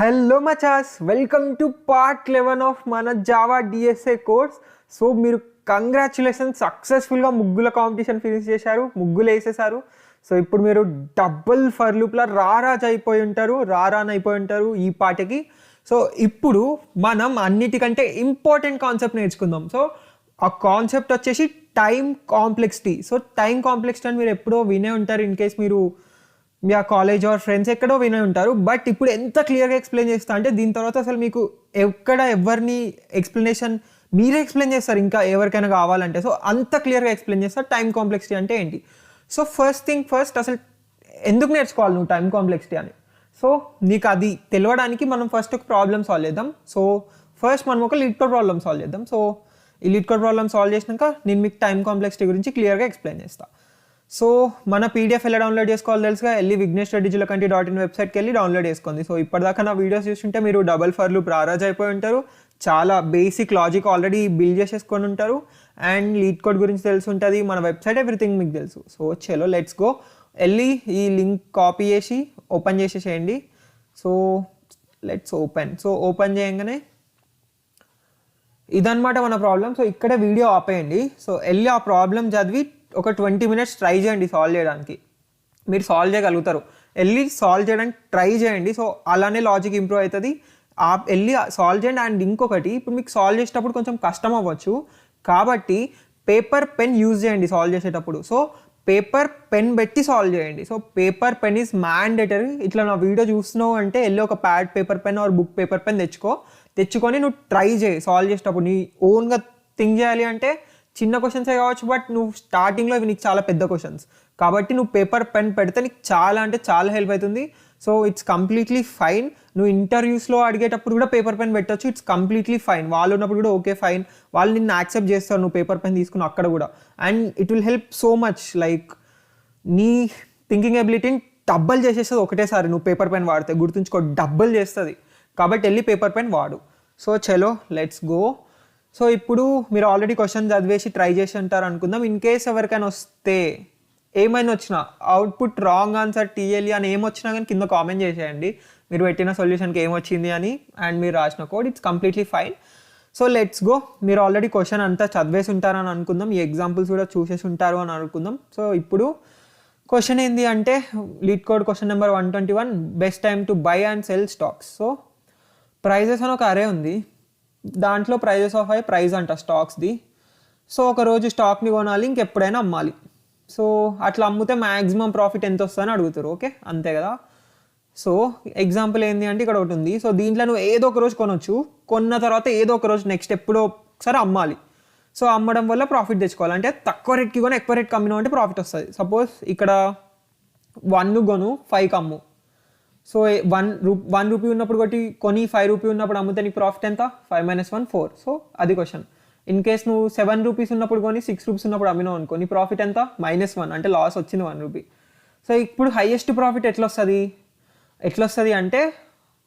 Hello మచాస్, welcome to part 11 of మన Java DSA course. So మీరు కంగ్రాచులేషన్స్, సక్సెస్ఫుల్గా ముగ్గుల కాంపిటీషన్ ఫినిష్ చేశారు, ముగ్గులు వేసేసారు. సో ఇప్పుడు మీరు డబుల్ ఫర్ లూప్లో రారాజ్ అయిపోయి ఉంటారు, రారాన్ అయిపోయి ఉంటారు ఈ పాటకి. సో ఇప్పుడు మనం అన్నిటికంటే ఇంపార్టెంట్ కాన్సెప్ట్ నేర్చుకుందాం. సో ఆ కాన్సెప్ట్ వచ్చేసి time complexity. So time complexity అని మీరు ఎప్పుడో వినే ఉంటారు, ఇన్ కేస్ మీరు మీ ఆ కాలేజ్ ఆర్ ఫ్రెండ్స్ ఎక్కడో వినే ఉంటారు. బట్ ఇప్పుడు ఎంత క్లియర్గా ఎక్స్ప్లెయిన్ చేస్తా అంటే దీని తర్వాత అసలు మీకు ఎవరిని ఎక్స్ప్లెనేషన్ మీరే ఎక్స్ప్లెయిన్ చేస్తారు ఇంకా ఎవరికైనా కావాలంటే. సో అంత క్లియర్గా ఎక్స్ప్లెయిన్ చేస్తారు టైం కాంప్లెక్సిటీ అంటే ఏంటి. సో ఫస్ట్ థింగ్ ఫస్ట్, అసలు ఎందుకు నేర్చుకోవాలి నువ్వు టైం కాంప్లెక్సిటీ అని. సో నీకు అది తెలియడానికి మనం ఫస్ట్ ఒక ప్రాబ్లమ్ సాల్వ్ చేద్దాం. సో ఫస్ట్ మనం ఒక లీడ్ కోడ్ ప్రాబ్లమ్ సాల్వ్ చేద్దాం. సో ఈ లీడ్ కోడ్ ప్రాబ్లమ్ సాల్వ్ చేసినాక నేను మీకు టైం కాంప్లెక్సిటీ గురించి క్లియర్గా ఎక్స్ప్లెయిన్ చేస్తాను. సో మన పీడిఎఫ్ ఎలా డౌన్లోడ్ చేసుకోవాలి తెలుసుగా, వెళ్ళి vignesreddigilakanti.in వెబ్సైట్కి వెళ్ళి డౌన్లోడ్ చేసుకోండి. సో ఇప్పటిదాకా నా వీడియోస్ చూస్తుంటే మీరు డబల్ ఫర్ లూప్ రారాజ్ అయిపోయి ఉంటారు, చాలా బేసిక్ లాజిక్ ఆల్రెడీ బిల్డ్ చేసేసుకొని ఉంటారు, అండ్ లీడ్ కోడ్ గురించి తెలిసి ఉంటుంది, మన వెబ్సైట్ ఎవ్రీథింగ్ మీకు తెలుసు. సో చలో లెట్స్ గో. వెళ్ళి ఈ లింక్ కాపీ చేసి ఓపెన్ చేసేసేయండి. So let's open. So open చేయగానే ఇదన్నమాట మన ప్రాబ్లం. సో ఇక్కడ వీడియో ఆపేయండి. సో వెళ్ళి ఆ ప్రాబ్లం చదివి ఒక 20 minutes ట్రై చేయండి సాల్వ్ చేయడానికి. మీరు సాల్వ్ చేయగలుగుతారు, వెళ్ళి సాల్వ్ చేయడానికి ట్రై చేయండి. సో అలానే లాజిక్ ఇంప్రూవ్ అవుతుంది. వెళ్ళి సాల్వ్ చేయండి. అండ్ ఇంకొకటి, ఇప్పుడు మీకు సాల్వ్ చేసేటప్పుడు కొంచెం కష్టం అవ్వచ్చు కాబట్టి పేపర్ పెన్ యూజ్ చేయండి సాల్వ్ చేసేటప్పుడు. సో పేపర్ పెన్ పెట్టి సాల్వ్ చేయండి. So paper pen is mandatory. ఇట్లా నా వీడియో చూస్తున్నావు అంటే వెళ్ళి ఒక pad paper pen or book paper pen తెచ్చుకొని నువ్వు ట్రై చేయి సాల్వ్ చేసేటప్పుడు. నీ ఓన్గా థింక్ చేయాలి అంటే చిన్న క్వశ్చన్సే కావచ్చు, బట్ నువ్వు స్టార్టింగ్లో ఇవి నీకు చాలా పెద్ద క్వశ్చన్స్ కాబట్టి నువ్వు పేపర్ పెన్ పెడితే నీకు చాలా అంటే చాలా హెల్ప్ అవుతుంది. So it's completely fine. నువ్వు ఇంటర్వ్యూస్లో అడిగేటప్పుడు కూడా పేపర్ పెన్ పెట్టచ్చు, ఇట్స్ కంప్లీట్లీ ఫైన్. వాళ్ళు ఉన్నప్పుడు కూడా ఓకే ఫైన్, వాళ్ళు నిన్ను యాక్సెప్ట్ చేస్తారు నువ్వు పేపర్ పెన్ తీసుకుని అక్కడ కూడా. And it will help so much, like నీ థింకింగ్ ఎబిలిటీని డబ్బల్ చేసేస్తుంది ఒకటేసారి నువ్వు పేపర్ పెన్ వాడితే. గుర్తుంచుకో, డబ్బల్ చేస్తుంది కాబట్టి వెళ్ళి పేపర్ పెన్ వాడు. సో చలో లెట్స్ గో. సో ఇప్పుడు మీరు ఆల్రెడీ క్వశ్చన్ చదివేసి ట్రై చేసి ఉంటారు అనుకుందాం. ఇన్ కేస్ ఎవరికైనా వస్తే, ఏమైనా వచ్చినా అవుట్పుట్ రాంగ్ ఆన్సర్ టీఎల్ఈ అని ఏమొచ్చినా కానీ కింద కామెంట్ చేసేయండి మీరు పెట్టిన సొల్యూషన్కి ఏమొచ్చింది అని, అండ్ మీరు రాసిన code. It's completely fine. So let's go. మీరు ఆల్రెడీ క్వశ్చన్ అంతా చదివేసి ఉంటారని అనుకుందాం, ఈ ఎగ్జాంపుల్స్ కూడా చూసేసి ఉంటారు అని అనుకుందాం. సో ఇప్పుడు క్వశ్చన్ ఏంది అంటే LeetCode question number 121, best time to buy and sell stocks. So prices అని ఒక అరే ఉంది, దాంట్లో ప్రైజెస్ ఆఫ్ ప్రైజ్ అంట స్టాక్స్ది. సో ఒకరోజు స్టాక్ని కొనాలి, ఇంకెప్పుడైనా అమ్మాలి. సో అట్లా అమ్మితే మ్యాక్సిమం ప్రాఫిట్ ఎంత వస్తుందని అడుగుతారు. ఓకే అంతే కదా. సో ఎగ్జాంపుల్ ఏంటి అంటే ఇక్కడ ఒకటి ఉంది. సో దీంట్లో నువ్వు ఏదో ఒక రోజు కొనొచ్చు, కొన్న తర్వాత ఏదో ఒక రోజు నెక్స్ట్ ఎప్పుడో ఒకసారి అమ్మాలి. సో అమ్మడం వల్ల ప్రాఫిట్ తెచ్చుకోవాలి. అంటే తక్కువ రేట్కి కొని ఎక్కువ రేట్కి అమ్మినావు అంటే ప్రాఫిట్ వస్తుంది. సపోజ్ ఇక్కడ 1 కొను 5కి అమ్ము. సో 1 రూపీ ఉన్నప్పుడు కొని 5 రూపీ ఉన్నప్పుడు అమ్మితే నీకు ప్రాఫిట్ ఎంత? 5 - 1 4. సో అది క్వశ్చన్. ఇన్ కేస్ నువ్వు 7 రూపీస్ ఉన్నప్పుడు కొని 6 రూపీస్ ఉన్నప్పుడు అమ్మినావు అనుకో, నీ ప్రాఫిట్ ఎంత? -1, అంటే లాస్ వచ్చింది 1 రూపీ. సో ఇప్పుడు హైయెస్ట్ ప్రాఫిట్ ఎట్లా వస్తుంది అంటే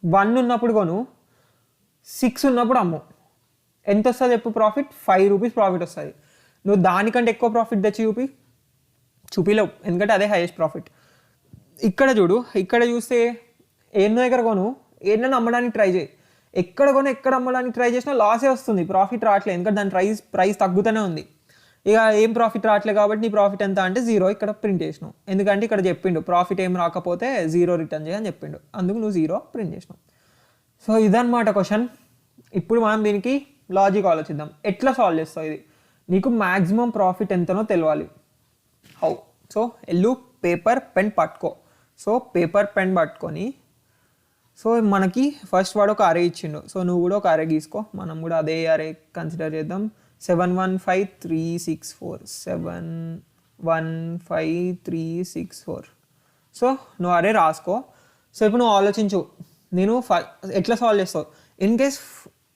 1 ఉన్నప్పుడు కొను, 6 ఉన్నప్పుడు అమ్ము. ఎంత వస్తుంది ఎప్పుడు ప్రాఫిట్? 5 రూపీస్ ప్రాఫిట్ వస్తుంది. నువ్వు దానికంటే ఎక్కువ ప్రాఫిట్ తెచ్చి చూపిలేవు, ఎందుకంటే అదే హైయెస్ట్ ప్రాఫిట్. ఇక్కడ చూడు, ఇక్కడ చూస్తే ఎన్నో దగ్గర కొను, ఎన్నో అమ్మడానికి ట్రై చేయి. ఎక్కడ కొను ఎక్కడ అమ్మడానికి ట్రై చేసినా లాసే వస్తుంది, ప్రాఫిట్ రావట్లేదు. ఎందుకంటే దాని ప్రైస్ తగ్గుతూనే ఉంది. ఇక ఏం ప్రాఫిట్ రావట్లేదు కాబట్టి నీ ప్రాఫిట్ ఎంత అంటే 0 ఇక్కడ ప్రింట్ చేసినావు. ఎందుకంటే ఇక్కడ చెప్పిండు ప్రాఫిట్ ఏం రాకపోతే 0 రిటర్న్ చేయని చెప్పిండు, అందుకు నువ్వు 0 ప్రింట్ చేసినావు. సో ఇదన్నమాట క్వశ్చన్. ఇప్పుడు మనం దీనికి లాజిక్ ఆలోచిద్దాం, ఎట్లా సాల్వ్ చేస్తావు ఇది. నీకు మ్యాక్సిమం ప్రాఫిట్ ఎంతనో తెలియాలి. హౌ? సో ఎల్లు పేపర్ పెన్ పట్టుకో. సో పేపర్ పెన్ పట్టుకొని, సో మనకి ఫస్ట్ వాడు ఒక అరే ఇచ్చిండు. సో నువ్వు కూడా ఒక అరే గీసుకో, మనం కూడా అదే అరే కన్సిడర్ చేద్దాం. 715,364 715,364. సో నువ్వు అరే రాసుకో. సో ఇప్పుడు నువ్వు ఆలోచించు, నేను ఎట్లా సాల్వ్ చేస్తావు. ఇన్ కేస్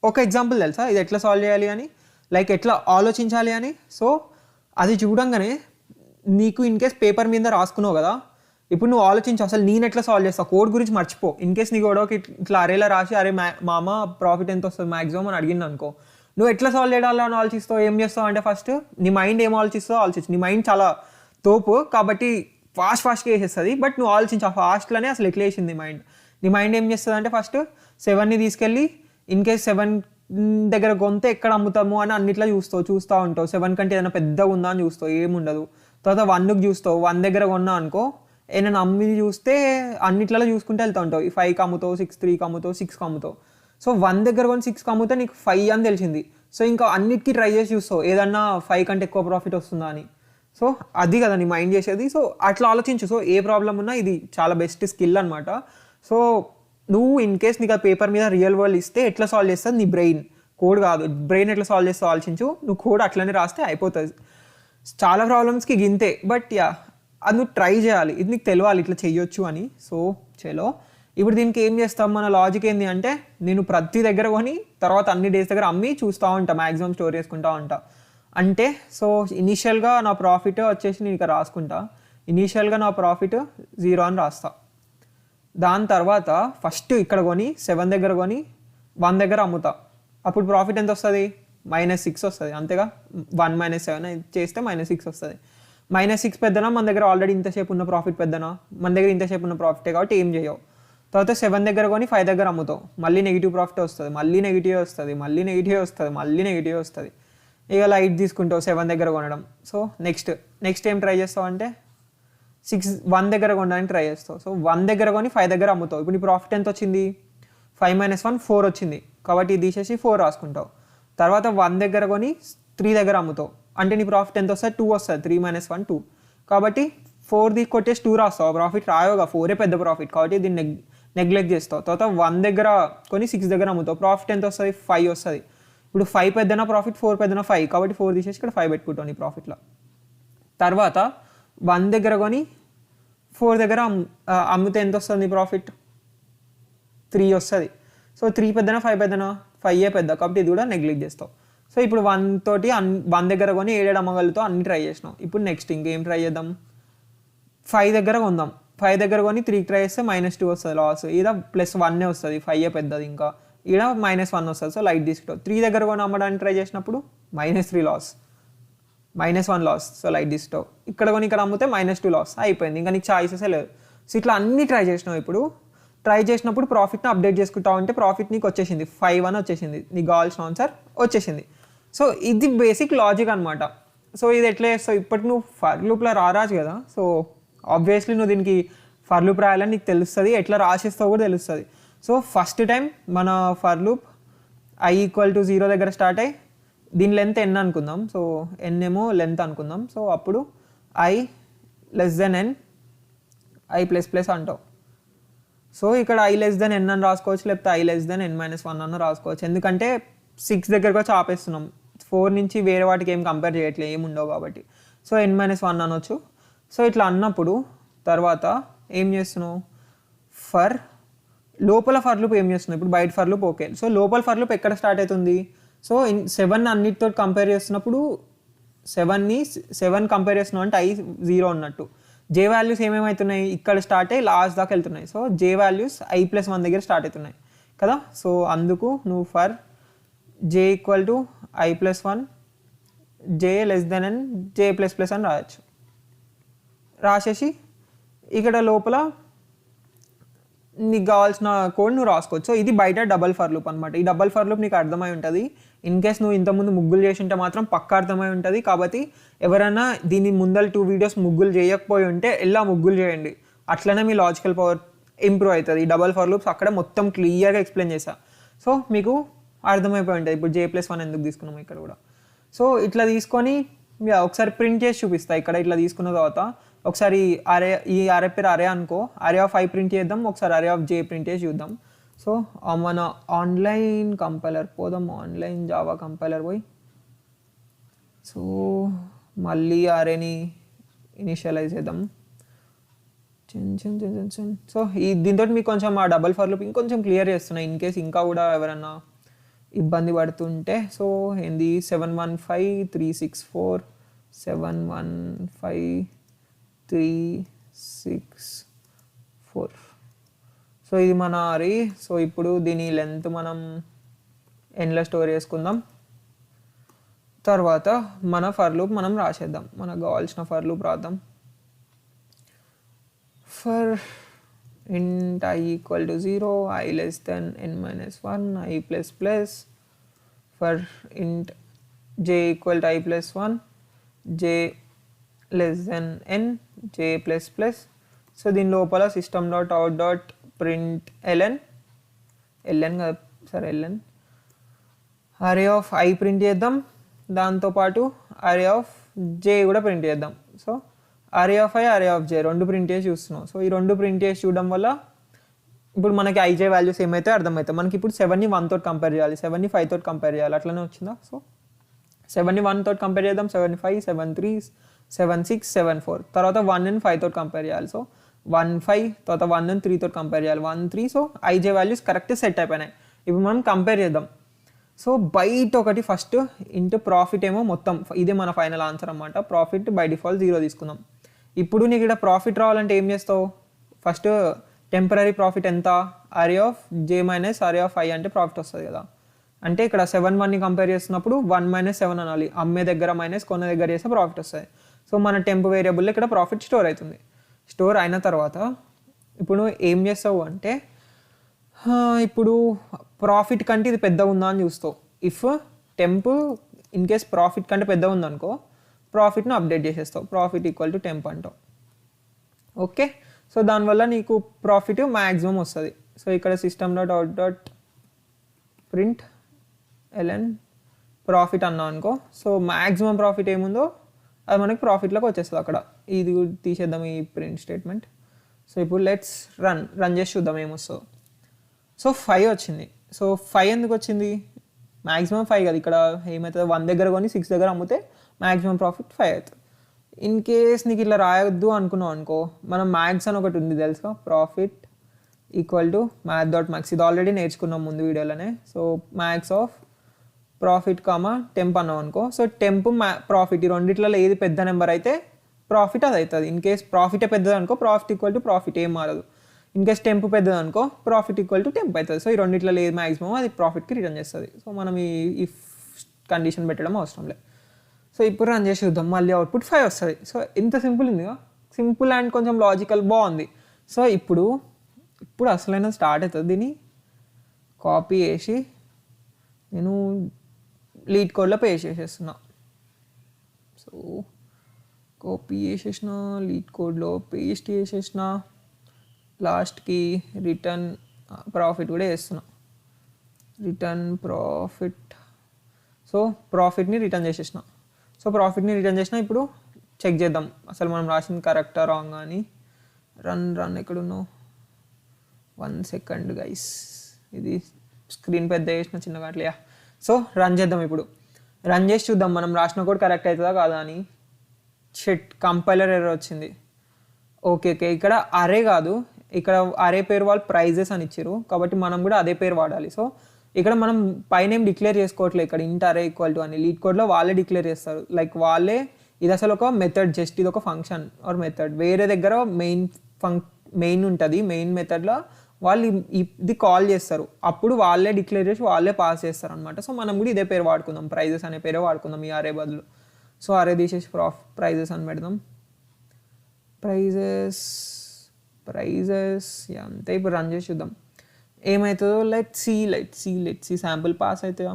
ఒక ఎగ్జాంపుల్ తెలుసా ఇది ఎట్లా సాల్వ్ చేయాలి అని, లైక్ ఎట్లా ఆలోచించాలి అని. సో అది చూడంగానే నీకు ఇన్ కేస్ పేపర్ మీద రాసుకున్నావు కదా, ఇప్పుడు నువ్వు ఆలోచించు అసలు నేను ఎట్లా సాల్వ్ చేస్తావు. కోడ్ గురించి మర్చిపో. ఇన్ కేస్ నీకు కూడా ఇట్లా అరేలా రాసి అరే మామ ప్రాఫిట్ ఎంత వస్తుంది మ్యాక్సిమం అని అడిగింది అనుకో, నువ్వు ఎట్లా సాల్వ్ చేయాలని ఆలోచిస్తావు. ఏం చేస్తావు అంటే ఫస్ట్ నీ మైండ్ ఏం ఆలోచించు. నీ మైండ్ చాలా తోపు కాబట్టి ఫాస్ట్గా వేసేస్తుంది. బట్ నువ్వు ఆలోచించు ఆ ఫాస్ట్లోనే అసలు ఎట్లా వేసింది మైండ్. నీ మైండ్ ఏం చేస్తుంది అంటే ఫస్ట్ 7ని తీసుకెళ్ళి ఇన్ కేస్ 7 దగ్గర కొంతే ఎక్కడ అమ్ముతాము అని అన్నిట్లో చూస్తూ ఉంటావు. 7 కంటే ఏదైనా పెద్దగా ఉందా అని చూస్తావు, ఏముండదు. తర్వాత 1కి చూస్తావు, 1 దగ్గర కొన్నా అనుకో ఏదైనా అమ్మి చూస్తే అన్నిట్లలో చూసుకుంటూ వెళ్తూ ఉంటావు. 5కి అమ్ముతావు, 3కి అమ్ముతావు, 6కి అమ్ముతావు. సో 1 దగ్గర కొని 6కి అమ్ముతే నీకు 5 అని తెలిసింది. సో ఇంకా అన్నిటికీ ట్రై చేసి చూస్తావు ఏదన్నా 5 కంటే ఎక్కువ ప్రాఫిట్ వస్తుందా అని. సో అది కదా నీ మైండ్ చేసేది. సో అట్లా ఆలోచించు. సో ఏ ప్రాబ్లం ఉన్నా ఇది చాలా బెస్ట్ స్కిల్ అనమాట. సో నువ్వు ఇన్ కేస్ నీకు ఆ పేపర్ మీద రియల్ వరల్డ్ ఇస్తే ఎట్లా సాల్వ్ చేస్తుంది నీ బ్రెయిన్, కోడ్ కాదు. బ్రెయిన్ ఎట్లా సాల్వ్ చేస్తే ఆలోచించు, నువ్వు కోడ్ అట్లనే రాస్తే అయిపోతుంది. చాలా ప్రాబ్లమ్స్కి గింతే. బట్ యా అది నువ్వు ట్రై చేయాలి, ఇది నీకు తెలియాలి ఇట్లా చెయ్యొచ్చు అని. సో చలో ఇప్పుడు దీనికి ఏం చేస్తాం, మన లాజిక్ ఏంటి అంటే నేను ప్రతి దగ్గర కొని తర్వాత అన్ని డేస్ దగ్గర అమ్మి చూస్తూ ఉంటా, మ్యాక్సిమం స్టోర్ చేసుకుంటూ ఉంటా. అంటే సో ఇనీషియల్గా నా ప్రాఫిట్ వచ్చేసి నేను ఇక్కడ రాసుకుంటా. ఇనీషియల్గా నా ప్రాఫిట్ 0 అని రాస్తా. దాని తర్వాత ఫస్ట్ ఇక్కడ కొని 7 దగ్గర కొని 1 దగ్గర అమ్ముతా. అప్పుడు ప్రాఫిట్ ఎంత వస్తుంది, -6 వస్తుంది. అంతేగా, 1 - 7 చేస్తే -6 వస్తుంది. -6 పెద్దనా, మన దగ్గర ఆల్రెడీ ఇంతసేపు ఉన్న ప్రాఫిట్ పెద్దనా, మన దగ్గర ఇంతసేపు ఉన్న ప్రాఫిటే కాబట్టి ఏం చేయవు. తర్వాత 7 దగ్గర కొని 5 దగ్గర అమ్ముతావు, మళ్ళీ నెగిటివ్ ప్రాఫిట్ వస్తుంది, మళ్ళీ నెగిటివ్ వస్తుంది, మళ్ళీ నెగిటివ్ వస్తుంది, మళ్ళీ నెగిటివ్ వస్తుంది. ఇక లైట్ తీసుకుంటావు 7 దగ్గర కొనడం. సో నెక్స్ట్ ఏం ట్రై చేస్తావు అంటే 1 దగ్గర కొనడానికి ట్రై చేస్తావు. సో 1 దగ్గర కొని 5 దగ్గర అమ్ముతావు. ఇప్పుడు నీ ప్రాఫిట్ ఎంత వచ్చింది, 5 - 1 4 వచ్చింది కాబట్టి ఇది తీసేసి 4 రాసుకుంటావు. తర్వాత 1 దగ్గర కొని 3 దగ్గర అమ్ముతావు, అంటే నీ ప్రాఫిట్ ఎంత వస్తుంది, 2 వస్తుంది. 3 - 1 2 కాబట్టి 4 కొట్టేసి 2 రాస్తావు. ప్రాఫిట్ రాయోగా, 4 పెద్ద ప్రాఫిట్ కాబట్టి దీన్ని నెగ్లెక్ట్ చేస్తావు. తర్వాత 1 దగ్గర కొని 6 దగ్గర అమ్ముతావు, ప్రాఫిట్ ఎంత వస్తుంది, 5 వస్తుంది. ఇప్పుడు 5 పెద్దనా ప్రాఫిట్, 4 పెద్దనా 5 కాబట్టి 4 తీసేసి ఇక్కడ 5 పెట్టుకుంటావు నీ ప్రాఫిట్లో. తర్వాత 1 దగ్గర కొని 4 దగ్గర అమ్మితే ఎంత వస్తుంది నీ ప్రాఫిట్, 3 వస్తుంది. సో 3 పెద్దనా 5 పెద్దనా, 5 పెద్ద కాబట్టి ఇది కూడా నెగ్లెక్ట్ చేస్తావు. సో ఇప్పుడు 1 తోటి 1 దగ్గర కొని 7 అమ్మగలుగుతావు, అన్ని ట్రై చేసినావు. ఇప్పుడు నెక్స్ట్ ఇంకేం ట్రై చేద్దాం, 5 దగ్గర కొందాం. 5 దగ్గర కొని 3కి ట్రై చేస్తే -2 వస్తుంది లాస్. ఈడ +1 వస్తుంది, 5 పెద్దది. ఇంకా ఈడ -1 వస్తుంది. సో లైట్ తీసుకుంటావు. 3 దగ్గర కొని అమ్మడానికి ట్రై చేసినప్పుడు -3 లాస్, -1 లాస్. సో లైట్ తీసుకుంటావు. ఇక్కడ కొని ఇక్కడ అమ్మితే -2 లాస్ అయిపోయింది. ఇంకా నీకు ఛాయిసెసే లేదు. సో ఇట్లా అన్ని ట్రై చేసినావు. ఇప్పుడు ట్రై చేసినప్పుడు ప్రాఫిట్ని అప్డేట్ చేసుకుంటా ఉంటే ప్రాఫిట్ నీకు వచ్చేసింది 5 అని వచ్చేసింది, నీకు కావాల్సిన ఆన్సర్ వచ్చేసింది. సో ఇది బేసిక్ లాజిక్ అనమాట. సో ఇది ఎట్లా చేస్తావు, ఇప్పటికి నువ్వు ఫర్ లూప్లో రారాజు కదా. సో ఆబ్వియస్లీ నువ్వు దీనికి ఫర్ లూప్ రాయాలని నీకు తెలుస్తుంది, ఎట్లా రాసేస్తావు కూడా తెలుస్తుంది. సో ఫస్ట్ టైం మన ఫర్ లూప్ i = 0 దగ్గర స్టార్ట్ అయ్యి దీని లెంత్ n అనుకుందాం. సో n ఏమో లెంత్ అనుకుందాం. సో అప్పుడు i n i++ అంటావు. సో ఇక్కడ i n అని రాసుకోవచ్చు, లేకపోతే i n - 1 అన్న రాసుకోవచ్చు. ఎందుకంటే 6 దగ్గరకు వచ్చి ఆపేస్తున్నాం, 4 నుంచి వేరే వాటికి ఏం కంపేర్ చేయట్లేదు, ఏమి ఉండవు కాబట్టి. సో n - 1 అనొచ్చు. సో ఇట్లా అన్నప్పుడు తర్వాత ఏం చేస్తున్నావు, లోపల ఫర్ లూప్ ఏం చేస్తున్నావు, ఇప్పుడు బయట ఫర్ లూప్ ఓకే. సో లోపల ఫర్ లూప్ ఎక్కడ స్టార్ట్ అవుతుంది, సో 7 అన్నిటితో కంపేర్ చేస్తున్నప్పుడు 7 కంపేర్ చేస్తున్నావు అంటే i 0 ఉన్నట్టు. j వాల్యూస్ ఏమేమవుతున్నాయి, ఇక్కడ స్టార్ట్ అయ్యి లాస్ట్ దాకా వెళ్తున్నాయి. సో j వాల్యూస్ i+1 దగ్గర స్టార్ట్ అవుతున్నాయి కదా. సో అందుకు నువ్వు for j = i+1 j n j++ అని రాయొచ్చు. రాసేసి ఇక్కడ లోపల నీకు కావాల్సిన కోడ్ నువ్వు రాసుకోవచ్చు. సో ఇది బయట డబల్ ఫర్ లూప్ అనమాట. ఈ డబల్ ఫర్ లూప్ నీకు అర్థమై ఉంటుంది. ఇన్ కేస్ నువ్వు ఇంతకుముందు ముగ్గులు చేసి ఉంటే మాత్రం పక్కా అర్థమై ఉంటుంది. కాబట్టి ఎవరైనా దీని ముందర 2 వీడియోస్ ముగ్గులు చేయకపోయి ఉంటే ఎలా ముగ్గులు చేయండి, అట్లనే మీ లాజికల్ పవర్ ఇంప్రూవ్ అవుతుంది. ఈ డబల్ ఫర్ లూప్స్ అక్కడ మొత్తం క్లియర్గా ఎక్స్ప్లెయిన్ చేశా. సో మీకు అర్థమైపోయి ఉంటుంది ఇప్పుడు j+1 ఎందుకు తీసుకున్నాము ఇక్కడ కూడా. సో ఇట్లా తీసుకొని ఒకసారి ప్రింట్ చేసి చూపిస్తా. ఇక్కడ ఇట్లా తీసుకున్న తర్వాత ఒకసారి ఈ అరే పేరు అరే అనుకో, అరే ఆఫ్ i ప్రింట్ చేద్దాం, ఒకసారి అరే ఆఫ్ j ప్రింట్ చేసి చూద్దాం. సో మన ఆన్లైన్ కంపైలర్ పోదాం, ఆన్లైన్ జావా కంపైలర్ పోయి సో మళ్ళీ అరేని ఇనిషియలైజ్ చేద్దాం. సో దీంతో మీకు కొంచెం ఆ డబల్ ఫర్ లూప్ ఇంకొంచెం క్లియర్ చేస్తున్నాయి. ఇన్ కేస్ ఇంకా కూడా ఎవరన్నా ఇబ్బంది పడుతుంటే. సో ఏంది 715 364 715 364. సో ఇది మన అరే. సో ఇప్పుడు దీని లెంత్ మనం ఎన్లో స్టోర్ చేసుకుందాం. తర్వాత మన ఫర్ లూప్ మనం రాసేద్దాం, మనకు కావాల్సిన ఫర్ లూప్ రాద్దాం. For int I equal to 0, I less than n minus 1, I plus plus. For int j equal to I plus 1, j less than n, j plus plus. So దీని లోపల system.out.println ln అరే of I print చేద్దాం, దాంతోపాటు అరే of జే కూడా print చేద్దాం. So array of I array of j రెండు print చేసి చూస్తున్నాం. సో ఈ రెండు ప్రింట్ చేసి చూడడం వల్ల ఇప్పుడు మనకి ఐజే వాల్యూస్ ఏమైతే అర్థమవుతాయి. మనకి ఇప్పుడు 7ని 1 తోటి కంపేర్ చేయాలి, 7ని 5 తోటి కంపేర్ చేయాలి, అట్లనే వచ్చిందా. సో 7ని 1 తోటి కంపేర్ చేద్దాం, 7 5 7 3 7 6 7 4. తర్వాత 1ని 5 తోటి కంపేర్ చేయాలి. సో 1 5, తర్వాత 1ని 3 తోటి కంపేర్ చేయాలి, 1 3. So IJ values correct set అయిపోయినాయి. ఇప్పుడు మనం కంపేర్ చేద్దాం. సో బయట ఒకటి ఫస్ట్ ఇంటూ ప్రాఫిట్ ఏమో మొత్తం ఇదే మన ఫైనల్ ఆన్సర్ అన్నమాట. ప్రాఫిట్ బై డిఫాల్ట్ 0 తీసుకుందాం. ఇప్పుడు నీకు ఇక్కడ ప్రాఫిట్ రావాలంటే ఏం చేస్తావు, ఫస్ట్ టెంపరీ ప్రాఫిట్ ఎంత, అరే ఆఫ్ జే మైనస్ అరే ఆఫ్ ఐ అంటే ప్రాఫిట్ వస్తుంది కదా. అంటే ఇక్కడ 7 1ని కంపేర్ చేస్తున్నప్పుడు 1 - 7 అనాలి, అమ్మే దగ్గర మైనస్ కొన్న దగ్గర చేస్తే ప్రాఫిట్ వస్తుంది. సో మన టెంప్ వేరియబుల్లో ఇక్కడ ప్రాఫిట్ స్టోర్ అవుతుంది. స్టోర్ అయిన తర్వాత ఇప్పుడు నువ్వు ఏం చేస్తావు అంటే ఇప్పుడు ప్రాఫిట్ కంటే ఇది పెద్దగా ఉందా అని చూస్తావు. If temp in case profit కంటే పెద్దగా ఉందనుకో ప్రాఫిట్ను అప్డేట్ చేసేస్తావు, ప్రాఫిట్ ఈక్వల్ టు టెంప్ అంటావు. ఓకే, సో దానివల్ల నీకు ప్రాఫిట్ మ్యాక్సిమం వస్తుంది. సో ఇక్కడ system.out.println ప్రాఫిట్ అన్నా అనుకో, సో మ్యాక్సిమం ప్రాఫిట్ ఏముందో అది మనకి ప్రాఫిట్లోకి వచ్చేస్తుంది. అక్కడ ఇది తీసేద్దాం ఈ ప్రింట్ స్టేట్మెంట్. సో ఇప్పుడు లెట్స్ రన్ చేసి చూద్దాం ఏమొస్తుందో. సో 5 వచ్చింది. సో 5 ఎందుకు వచ్చింది, మ్యాక్సిమం 5 కదా. ఇక్కడ ఏమవుతుంది, 1 దగ్గర కొని 6 దగ్గర అమ్మితే మ్యాక్సిమం ప్రాఫిట్ 5 అవుతుంది. ఇన్ కేస్ నీకు ఇట్లా రాయొద్దు అనుకున్నావు అనుకో, మనం మ్యాక్స్ అని ఒకటి ఉంది తెలుసా, ప్రాఫిట్ ఈక్వల్ టు math.max. ఇది ఆల్రెడీ నేర్చుకున్నాం ముందు వీడియోలోనే. So max of profit comma temp అన్నాం అనుకో. సో టెంప్ ప్రాఫిట్ ఈ రెండిట్లలో ఏది పెద్ద నెంబర్ అయితే ప్రాఫిట్ అది అవుతుంది. ఇన్ కేస్ ప్రాఫిటే పెద్దది అనుకో ప్రాఫిట్ ఈక్వల్ టు ప్రాఫిట్ ఏం మారదు. ఇన్ కేస్ టెంప్ పెద్దది అనుకో ప్రాఫిట్ ఈక్వల్ టు టెంప్ అవుతుంది. సో ఈ రెండిట్లలో ఏది మ్యాక్సిమం అది ప్రాఫిట్కి రిటర్న్ చేస్తుంది. సో మనం ఈ కండిషన్ పెట్టడం అవసరం లేదు. సో ఇప్పుడు రన్ చేసి చూద్దాం, మళ్ళీ అవుట్పుట్ 5 వస్తుంది. సో ఇంత సింపుల్ ఉందిగా, సింపుల్ అండ్ కొంచెం లాజికల్ బాగుంది. సో ఇప్పుడు అసలైన స్టార్ట్ అవుతుంది. దీన్ని కాపీ చేసి నేను లీడ్ కోడ్లో పేస్ట్ చేసేస్తున్నా. సో కాపీ చేసేసిన, లీడ్ కోడ్లో పేస్ట్ చేసేసిన, లాస్ట్కి రిటర్న్ ప్రాఫిట్ కూడా వేస్తున్నా, రిటర్న్ ప్రాఫిట్. సో ప్రాఫిట్ని రిటర్న్ చేసేసిన. సో ప్రాఫిట్ని రిటర్న్ చేసిన. ఇప్పుడు చెక్ చేద్దాం అసలు మనం రాసింది కరెక్టా రాంగా అని. రన్ ఎక్కడున్నావు, 1 సెకండ్ గైస్, ఇది స్క్రీన్ పెద్ద చేసిన చిన్నగా అట్లయా. సో రన్ చేద్దాం. ఇప్పుడు రన్ చేసి చూద్దాం మనం రాసిన కోడ్ కరెక్ట్ అవుతుందా కాదా అని. కంపైలర్ ఎర్రర్ వచ్చింది. ఓకే, ఇక్కడ అరే కాదు, ఇక్కడ అరే పేరు వాళ్ళు ప్రైజెస్ అని ఇచ్చారు కాబట్టి మనం కూడా అదే పేరు వాడాలి. సో ఇక్కడ మనం పైన ఏం డిక్లేర్ చేసుకోవట్లేదు, ఇక్కడ ఇంట్ అరే ఈక్వల్ టు అని లీడ్ కోడ్లో వాళ్ళే డిక్లేర్ చేస్తారు. లైక్ వాళ్ళే, ఇది అసలు ఒక మెథడ్, జస్ట్ ఇది ఒక ఫంక్షన్ ఆర్ మెథడ్. వేరే దగ్గర మెయిన్ ఉంటుంది, మెయిన్ మెథడ్లో వాళ్ళు ఇది కాల్ చేస్తారు, అప్పుడు వాళ్ళే డిక్లేర్ చేసి వాళ్ళే పాస్ చేస్తారు అనమాట. సో మనం కూడా ఇదే పేరు వాడుకుందాం, ప్రైజెస్ అనే పేరే వాడుకుందాం ఈ అరే బదులు. సో అరే తీసేసి ప్రైజెస్ అని పెడదాం. ప్రైజెస్ అంతే. ఇప్పుడు రన్ చేసి చూద్దాం ఏమవుతుందో. లెట్స్ సీ శాంపుల్ పాస్ అవుతుందా.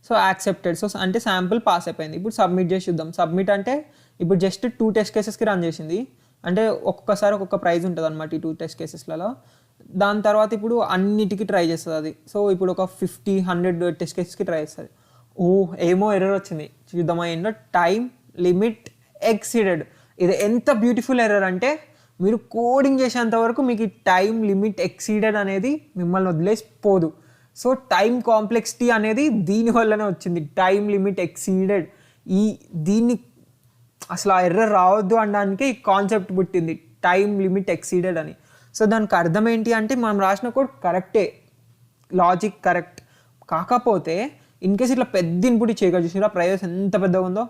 So accepted. సో అంటే శాంపుల్ పాస్ అయిపోయింది. ఇప్పుడు సబ్మిట్ చేసి చూద్దాం. సబ్మిట్ అంటే ఇప్పుడు జస్ట్ 2 టెస్ట్ కేసెస్కి రన్ చేసింది. అంటే ఒక్కొక్కసారి ఒక్కొక్క ప్రైజ్ ఉంటుంది అనమాట ఈ 2 టెస్ట్ కేసెస్లలో. దాని తర్వాత ఇప్పుడు అన్నిటికీ ట్రై చేస్తుంది అది. సో ఇప్పుడు ఒక 50-100 టెస్ట్ కేసెస్కి ట్రై చేస్తుంది. ఏమో ఎర్రర్ వచ్చింది, చూద్దామా ఏంటో. Time limit exceeded. ఇది ఎంత బ్యూటిఫుల్ ఎర్రర్ అంటే మీరు కోడింగ్ చేసేంత వరకు మీకు ఈ టైం లిమిట్ ఎక్సీడెడ్ అనేది మిమ్మల్ని వదిలేసిపోదు. సో టైం కాంప్లెక్సిటీ అనేది దీనివల్లనే వచ్చింది, టైం లిమిట్ ఎక్సీడెడ్. దీన్ని అసలు ఆ ఎర్రర్ రావద్దు అనడానికి ఈ కాన్సెప్ట్ పుట్టింది, టైం లిమిట్ ఎక్సీడెడ్ అని. సో దానికి అర్థం ఏంటి అంటే మనం రాసిన కోడ్ కరెక్టే, లాజిక్ కరెక్ట్, కాకపోతే ఇన్ కేస్ ఇట్లా పెద్ద ఇన్పుట్ ఇచ్చేయగా చూసినా ప్రైజెస్ ఎంత పెద్దగా ఉందో,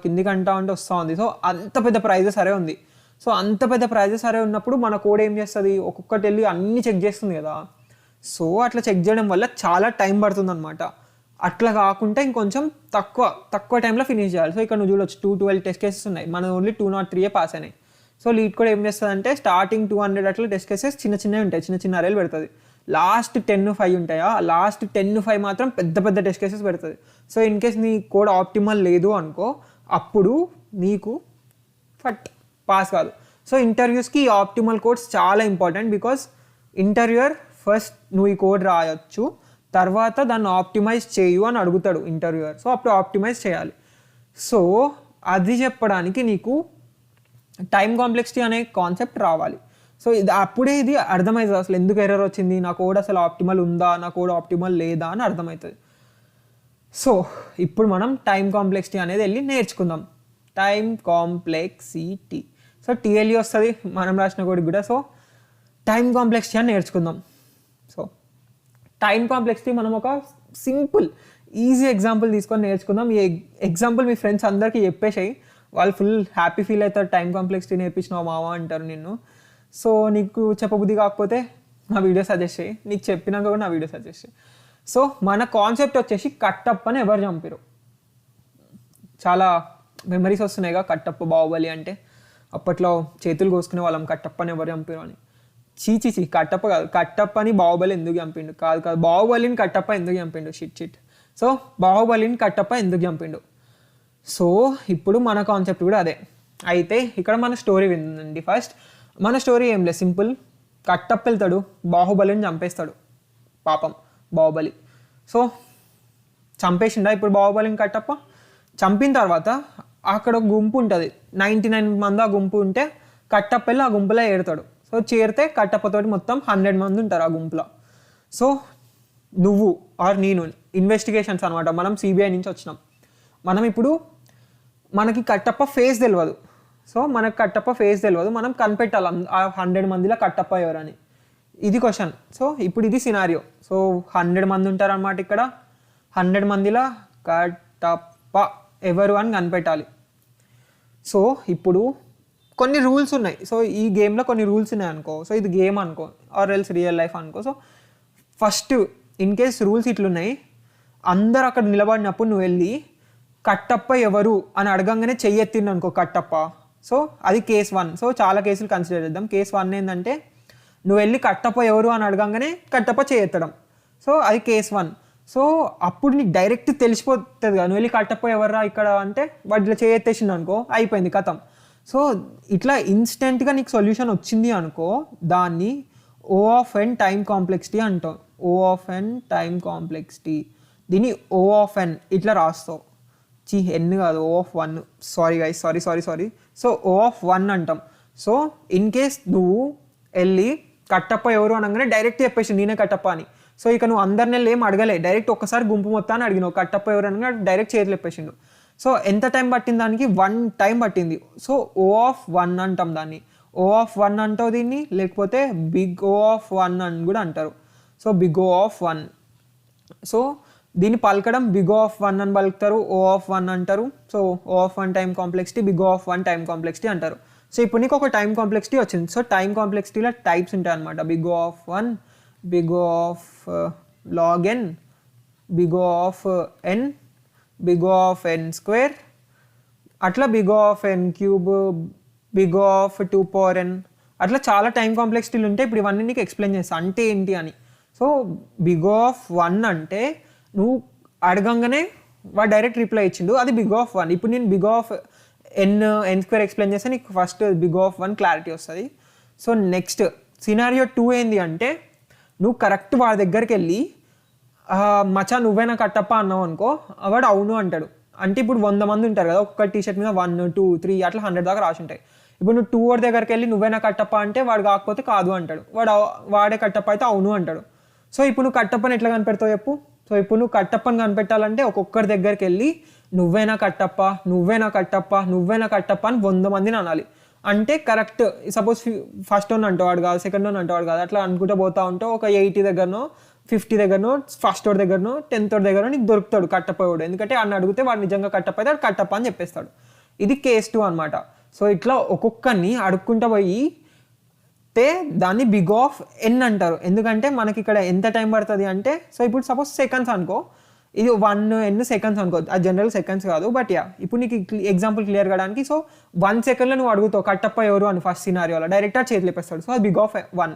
కిందికి అంటా ఉంటే వస్తూ ఉంది. సో అంత పెద్ద ప్రైజెస్ అరే ఉంది. సో అంత పెద్ద ప్రైజెస్ అరే ఉన్నప్పుడు మన కోడ్ ఏం చేస్తుంది, ఒక్కొక్కటి వెళ్ళి అన్నీ చెక్ చేస్తుంది కదా. సో అట్లా చెక్ చేయడం వల్ల చాలా టైం పడుతుంది అనమాట. అట్లా కాకుండా ఇంకొంచెం తక్కువ టైంలో ఫినిష్ చేయాలి. సో ఇక్కడ నువ్వు చూడొచ్చు 212 టెస్ట్ కేసెస్ ఉన్నాయి, మన ఓన్లీ 203 పాస్ అయినాయి. సో లీడ్ కోడ్ ఏం చేస్తుంది అంటే స్టార్టింగ్ 200 అట్లా టెస్ట్ కేసెస్ చిన్న చిన్నవి ఉంటాయి, చిన్న చిన్న అరేలు పెడుతుంది. లాస్ట్ 10-5 ఉంటాయా, లాస్ట్ 10-5 మాత్రం పెద్ద పెద్ద టెస్ట్ కేసెస్ పెడుతుంది. సో ఇన్ కేస్ నీ కోడ్ ఆప్టిమల్ లేదు అనుకో, అప్పుడు నీకు పాస్ కాదు. సో ఇంటర్వ్యూస్కి ఈ ఆప్టిమల్ కోడ్స్ చాలా ఇంపార్టెంట్. బికాస్ ఇంటర్వ్యూయర్ ఫస్ట్ నువ్వు ఈ కోడ్ రాయొచ్చు, తర్వాత దాన్ని ఆప్టిమైజ్ చేయు అని అడుగుతాడు ఇంటర్వ్యూయర్. సో అప్పుడు ఆప్టిమైజ్ చేయాలి. సో అది చెప్పడానికి నీకు టైం కాంప్లెక్సిటీ అనే కాన్సెప్ట్ రావాలి. సో అప్పుడే ఇది అర్థమవుతుంది అసలు ఎందుకు ఎర్రర్ వచ్చింది, నా కోడ్ అసలు ఆప్టిమల్ ఉందా, నా కోడ్ ఆప్టిమల్ లేదా అని అర్థమవుతుంది. సో ఇప్పుడు మనం టైం కాంప్లెక్సిటీ అనేది వెళ్ళి నేర్చుకుందాం. టైం కాంప్లెక్సిటీ, సో టీఎల్ఈ వస్తుంది మనం రాసిన కోడికి కూడా. సో టైం కాంప్లెక్సిటీ అని నేర్చుకుందాం. సో టైం కాంప్లెక్సిటీ మనం ఒక సింపుల్ ఈజీ ఎగ్జాంపుల్ తీసుకొని నేర్చుకుందాం. ఈ ఎగ్జాంపుల్ మీ ఫ్రెండ్స్ అందరికీ చెప్పేసాయి, వాళ్ళు ఫుల్ హ్యాపీ ఫీల్ అవుతారు. టైం కాంప్లెక్సిటీ నేర్పించినావు మావా అంటారు నిన్ను. సో నీకు చెప్పబుద్ధి కాకపోతే నా వీడియో సజెస్ట్ చేయి, నీకు చెప్పినాక కూడా నా వీడియో సజెస్ట్ చేయి. సో మన కాన్సెప్ట్ వచ్చేసి కట్టప్ప అని ఎవరు చంపారు. చాలా మెమరీస్ వస్తున్నాయిగా కట్టప్ప బాహుబలి అంటే. అప్పట్లో చేతులు కోసుకునే వాళ్ళం కట్టప్పని ఎవరు చంపారు అని. చీచి కట్టప్ప కాదు, కట్టప్పని బాహుబలి ఎందుకు చంపిండు, కాదు బాహుబలిని కట్టప్ప ఎందుకు చంపిండు, షిట్. సో బాహుబలిని కట్టప్ప ఎందుకు చంపిండు. సో ఇప్పుడు మన కాన్సెప్ట్ కూడా అదే. అయితే ఇక్కడ మన స్టోరీ వినండి. ఫస్ట్ మన స్టోరీ ఏం లేదు, సింపుల్. కట్టప్ప వెళ్తాడు, బాహుబలిని చంపేస్తాడు. పాపం బాహుబలి. సో చంపేసిండా ఇప్పుడు బాహుబలిని కట్టప్ప. చంపిన తర్వాత అక్కడ ఒక గుంపు ఉంటుంది, 99 మంది ఆ గుంపు ఉంటే కట్టప్ప వెళ్ళి ఆ గుంపులో ఏరుతాడు. సో చేరితే కట్టప్పతోటి మొత్తం 100 మంది ఉంటారు ఆ గుంపులో. సో నువ్వు ఆర్ నేను ఇన్వెస్టిగేషన్స్ అనమాట, మనం సిబిఐ నుంచి వచ్చినాం. మనం ఇప్పుడు మనకి కట్టప్ప ఫేస్ తెలియదు. సో మనకు కట్టప్ప ఫేస్ తెలియదు, మనం కనిపెట్టాలి ఆ 100 మందిలో కట్టప్ప ఎవరని. ఇది క్వశ్చన్. సో ఇప్పుడు ఇది సినారియో. సో 100 మంది ఉంటారన్నమాట ఇక్కడ. 100 మందిలో కట్టప్ప ఎవరు అని కనిపెట్టాలి. సో ఇప్పుడు కొన్ని రూల్స్ ఉన్నాయి. సో ఈ గేమ్లో కొన్ని రూల్స్ ఉన్నాయి అనుకో. సో ఇది గేమ్ అనుకో ఆర్ ఎల్స్ రియల్ లైఫ్ అనుకో. So first in case rules ఇట్లున్నాయి, అందరు అక్కడ నిలబడినప్పుడు నువ్వు వెళ్ళి కట్టప్ప ఎవరు అని అడగంగానే చెయ్యెత్తిండు అనుకో కట్టప్ప. సో అది కేస్ 1. సో చాలా కేసులు కన్సిడర్ చేద్దాం. కేస్ 1 ఏంటంటే నువ్వు వెళ్ళి కట్టప్ప ఎవరు అని అడగంగానే కట్టప్ప చేయెత్తడం. సో అది కేస్ 1. సో అప్పుడు నీకు డైరెక్ట్ తెలిసిపోతుంది కదా, నువ్వు వెళ్ళి కట్టప్ప ఎవర్రా ఇక్కడ అంటే వాడు ఇట్లా చేయెత్తేసిండు అనుకో, అయిపోయింది కథం. సో ఇట్లా ఇన్స్టెంట్గా నీకు సొల్యూషన్ వచ్చింది అనుకో, దాన్ని O of n time complexity అంటాం. O of n time complexity. దీన్ని O of n ఇట్లా రాస్తావు. n కాదు, O of 1. Sorry guys, sorry. So O of 1 అంటాం. సో ఇన్ కేస్ నువ్వు వెళ్ళి కట్టప్ప ఎవరు అనగానే డైరెక్ట్ చెప్పేసి నేనే కట్టప్ప అని. సో ఇక నువ్వు అందరిని వెళ్ళి ఏం అడగలే, డైరెక్ట్ ఒక్కసారి గుంపు మొత్తాన్ని అడిగినావు కట్టప్ప ఎవరు అనగా డైరెక్ట్ చేతులు చెప్పేసిండు. సో ఎంత టైం పట్టింది దానికి, 1 టైం పట్టింది. సో O of 1 అంటాం దాన్ని. O of 1 అంటావు దీన్ని, లేకపోతే బిగ్ O of 1 అని కూడా అంటారు. So big O of 1. So దీన్ని పలకడం బిగ్ O of 1 అని పలుకుతారు, O of 1 అంటారు. So O of 1 time complexity, big O of 1 time complexity అంటారు. సో ఇప్పుడు నీకు ఒక టైం కాంప్లెక్సిటీ వచ్చింది. సో టైం కాంప్లెక్సిటీలో టైప్స్ ఉంటాయి అనమాట. Big O of 1, big O of log n, big O of n, big O of n square, అట్లా big O of n cube, big O of 2 power n, అట్లా చాలా time కాంప్లెక్సిటీలు ఉంటాయి. ఇప్పుడు ఇవన్నీ నీకు ఎక్స్ప్లెయిన్ చేస్తా అంటే ఏంటి అని. సో బిగ్ O of 1 అంటే నువ్వు అడగంగానే వాడు డైరెక్ట్ రిప్లై ఇచ్చిండు, అది బిగ్ O of 1. ఇప్పుడు నేను big O of n square explain చేస్తే నీకు first big O of 1 clarity వస్తుంది. సో నెక్స్ట్ సినారియో 2 ఏంది అంటే, నువ్వు కరెక్ట్ వాడి దగ్గరికి వెళ్ళి మచా నువ్వేనా కట్టప్ప అన్నావు అనుకో, వాడు అవును అంటాడు. అంటే ఇప్పుడు 100 మంది ఉంటారు కదా, ఒక్క టీషర్ట్ మీద 1, 2, 3 అట్లా 100 దాకా రాసి ఉంటాయి. ఇప్పుడు నువ్వు 2 వాడి దగ్గరికి వెళ్ళి నువ్వేనా కట్టప్ప అంటే వాడు కాకపోతే కాదు అంటాడు, వాడే కట్టప్ప అయితే అవును అంటాడు. సో ఇప్పుడు నువ్వు కట్టప్పని ఎట్లా కనిపెడతావు చెప్పు. సో ఇప్పుడు నువ్వు కట్టప్పని కనిపెట్టాలంటే ఒక్కొక్కరి దగ్గరికి వెళ్ళి నువ్వేనా కట్టప్ప అని 100 మందిని అనాలి. అంటే కరెక్ట్ సపోజ్ ఫస్ట్ వన్ అంటేవాడు కాదు, సెకండ్ వన్ అంటేవాడు కాదు, అట్లా అనుకుంటూ పోతా ఉంటే ఒక 80 దగ్గరనో 50 దగ్గరనో ఫస్ట్ వాడి దగ్గరనో 10th వాడి దగ్గర నీకు దొరుకుతాడు కట్టప్పవాడు. ఎందుకంటే అన్న అడిగితే వాడు నిజంగా కట్టప్ప అయితే వాడు కట్టప్ప అని చెప్పేస్తాడు. ఇది కేస్ 2 అనమాట. సో ఇట్లా ఒక్కొక్కరిని అడుక్కుంటూ పోయి దాన్ని బిగ్ ఆఫ్ n అంటారు. ఎందుకంటే మనకి ఇక్కడ ఎంత టైం పడుతుంది అంటే, సో ఇప్పుడు సపోజ్ సెకండ్స్ అనుకో, ఇది 1n సెకండ్స్ అనుకో, అది జనరల్ సెకండ్స్ కాదు, బట్ యా ఇప్పుడు నీకు ఎగ్జాంపుల్ క్లియర్ కావడానికి. సో 1 సెకండ్లో నువ్వు అడుగుతావు కట్టప్ప ఎవరు అని ఫస్ట్ సినారియోలో, డైరెక్ట్గా చేతులు లేపేస్తాడు. సో అది బిగ్ ఆఫ్ 1.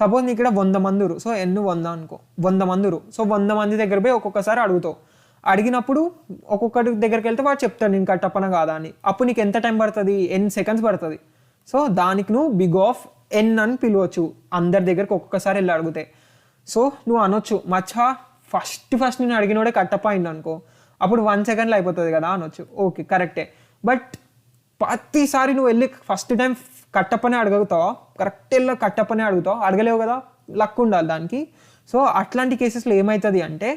సపోజ్ నీకు ఇక్కడ 100 మంది ఉరు, సో n 100 అనుకో, 100 మంది ఉరు. సో 100 మంది దగ్గర పోయి ఒక్కొక్కసారి అడుగుతావు. అడిగినప్పుడు ఒక్కొక్కటి దగ్గరికి వెళ్తే వాడు చెప్తాడు నేను కట్టప్పన కాదా అని. అప్పుడు నీకు ఎంత టైం పడుతుంది, n సెకండ్స్ పడుతుంది. సో దానికి నువ్వు బిగ్ ఆఫ్ n అని పిలవచ్చు అందరి దగ్గరికి ఒక్కొక్కసారి వెళ్ళి అడిగితే. సో నువ్వు అనొచ్చు మచ్చా ఫస్ట్ నేను అడిగినోడే కట్టప్ప అయింది అనుకో, అప్పుడు 1 సెకండ్లో అయిపోతుంది కదా అనొచ్చు. ఓకే కరెక్టే. బట్ ప్రతిసారి నువ్వు వెళ్ళి ఫస్ట్ టైం కట్టప్పనే అడుగుతావా, కరెక్ట్ వెళ్ళి కట్టప్పనే అడుగుతావు, అడగలేవు కదా, లక్ ఉండాలి దానికి. సో అట్లాంటి కేసెస్లో ఏమవుతుంది అంటే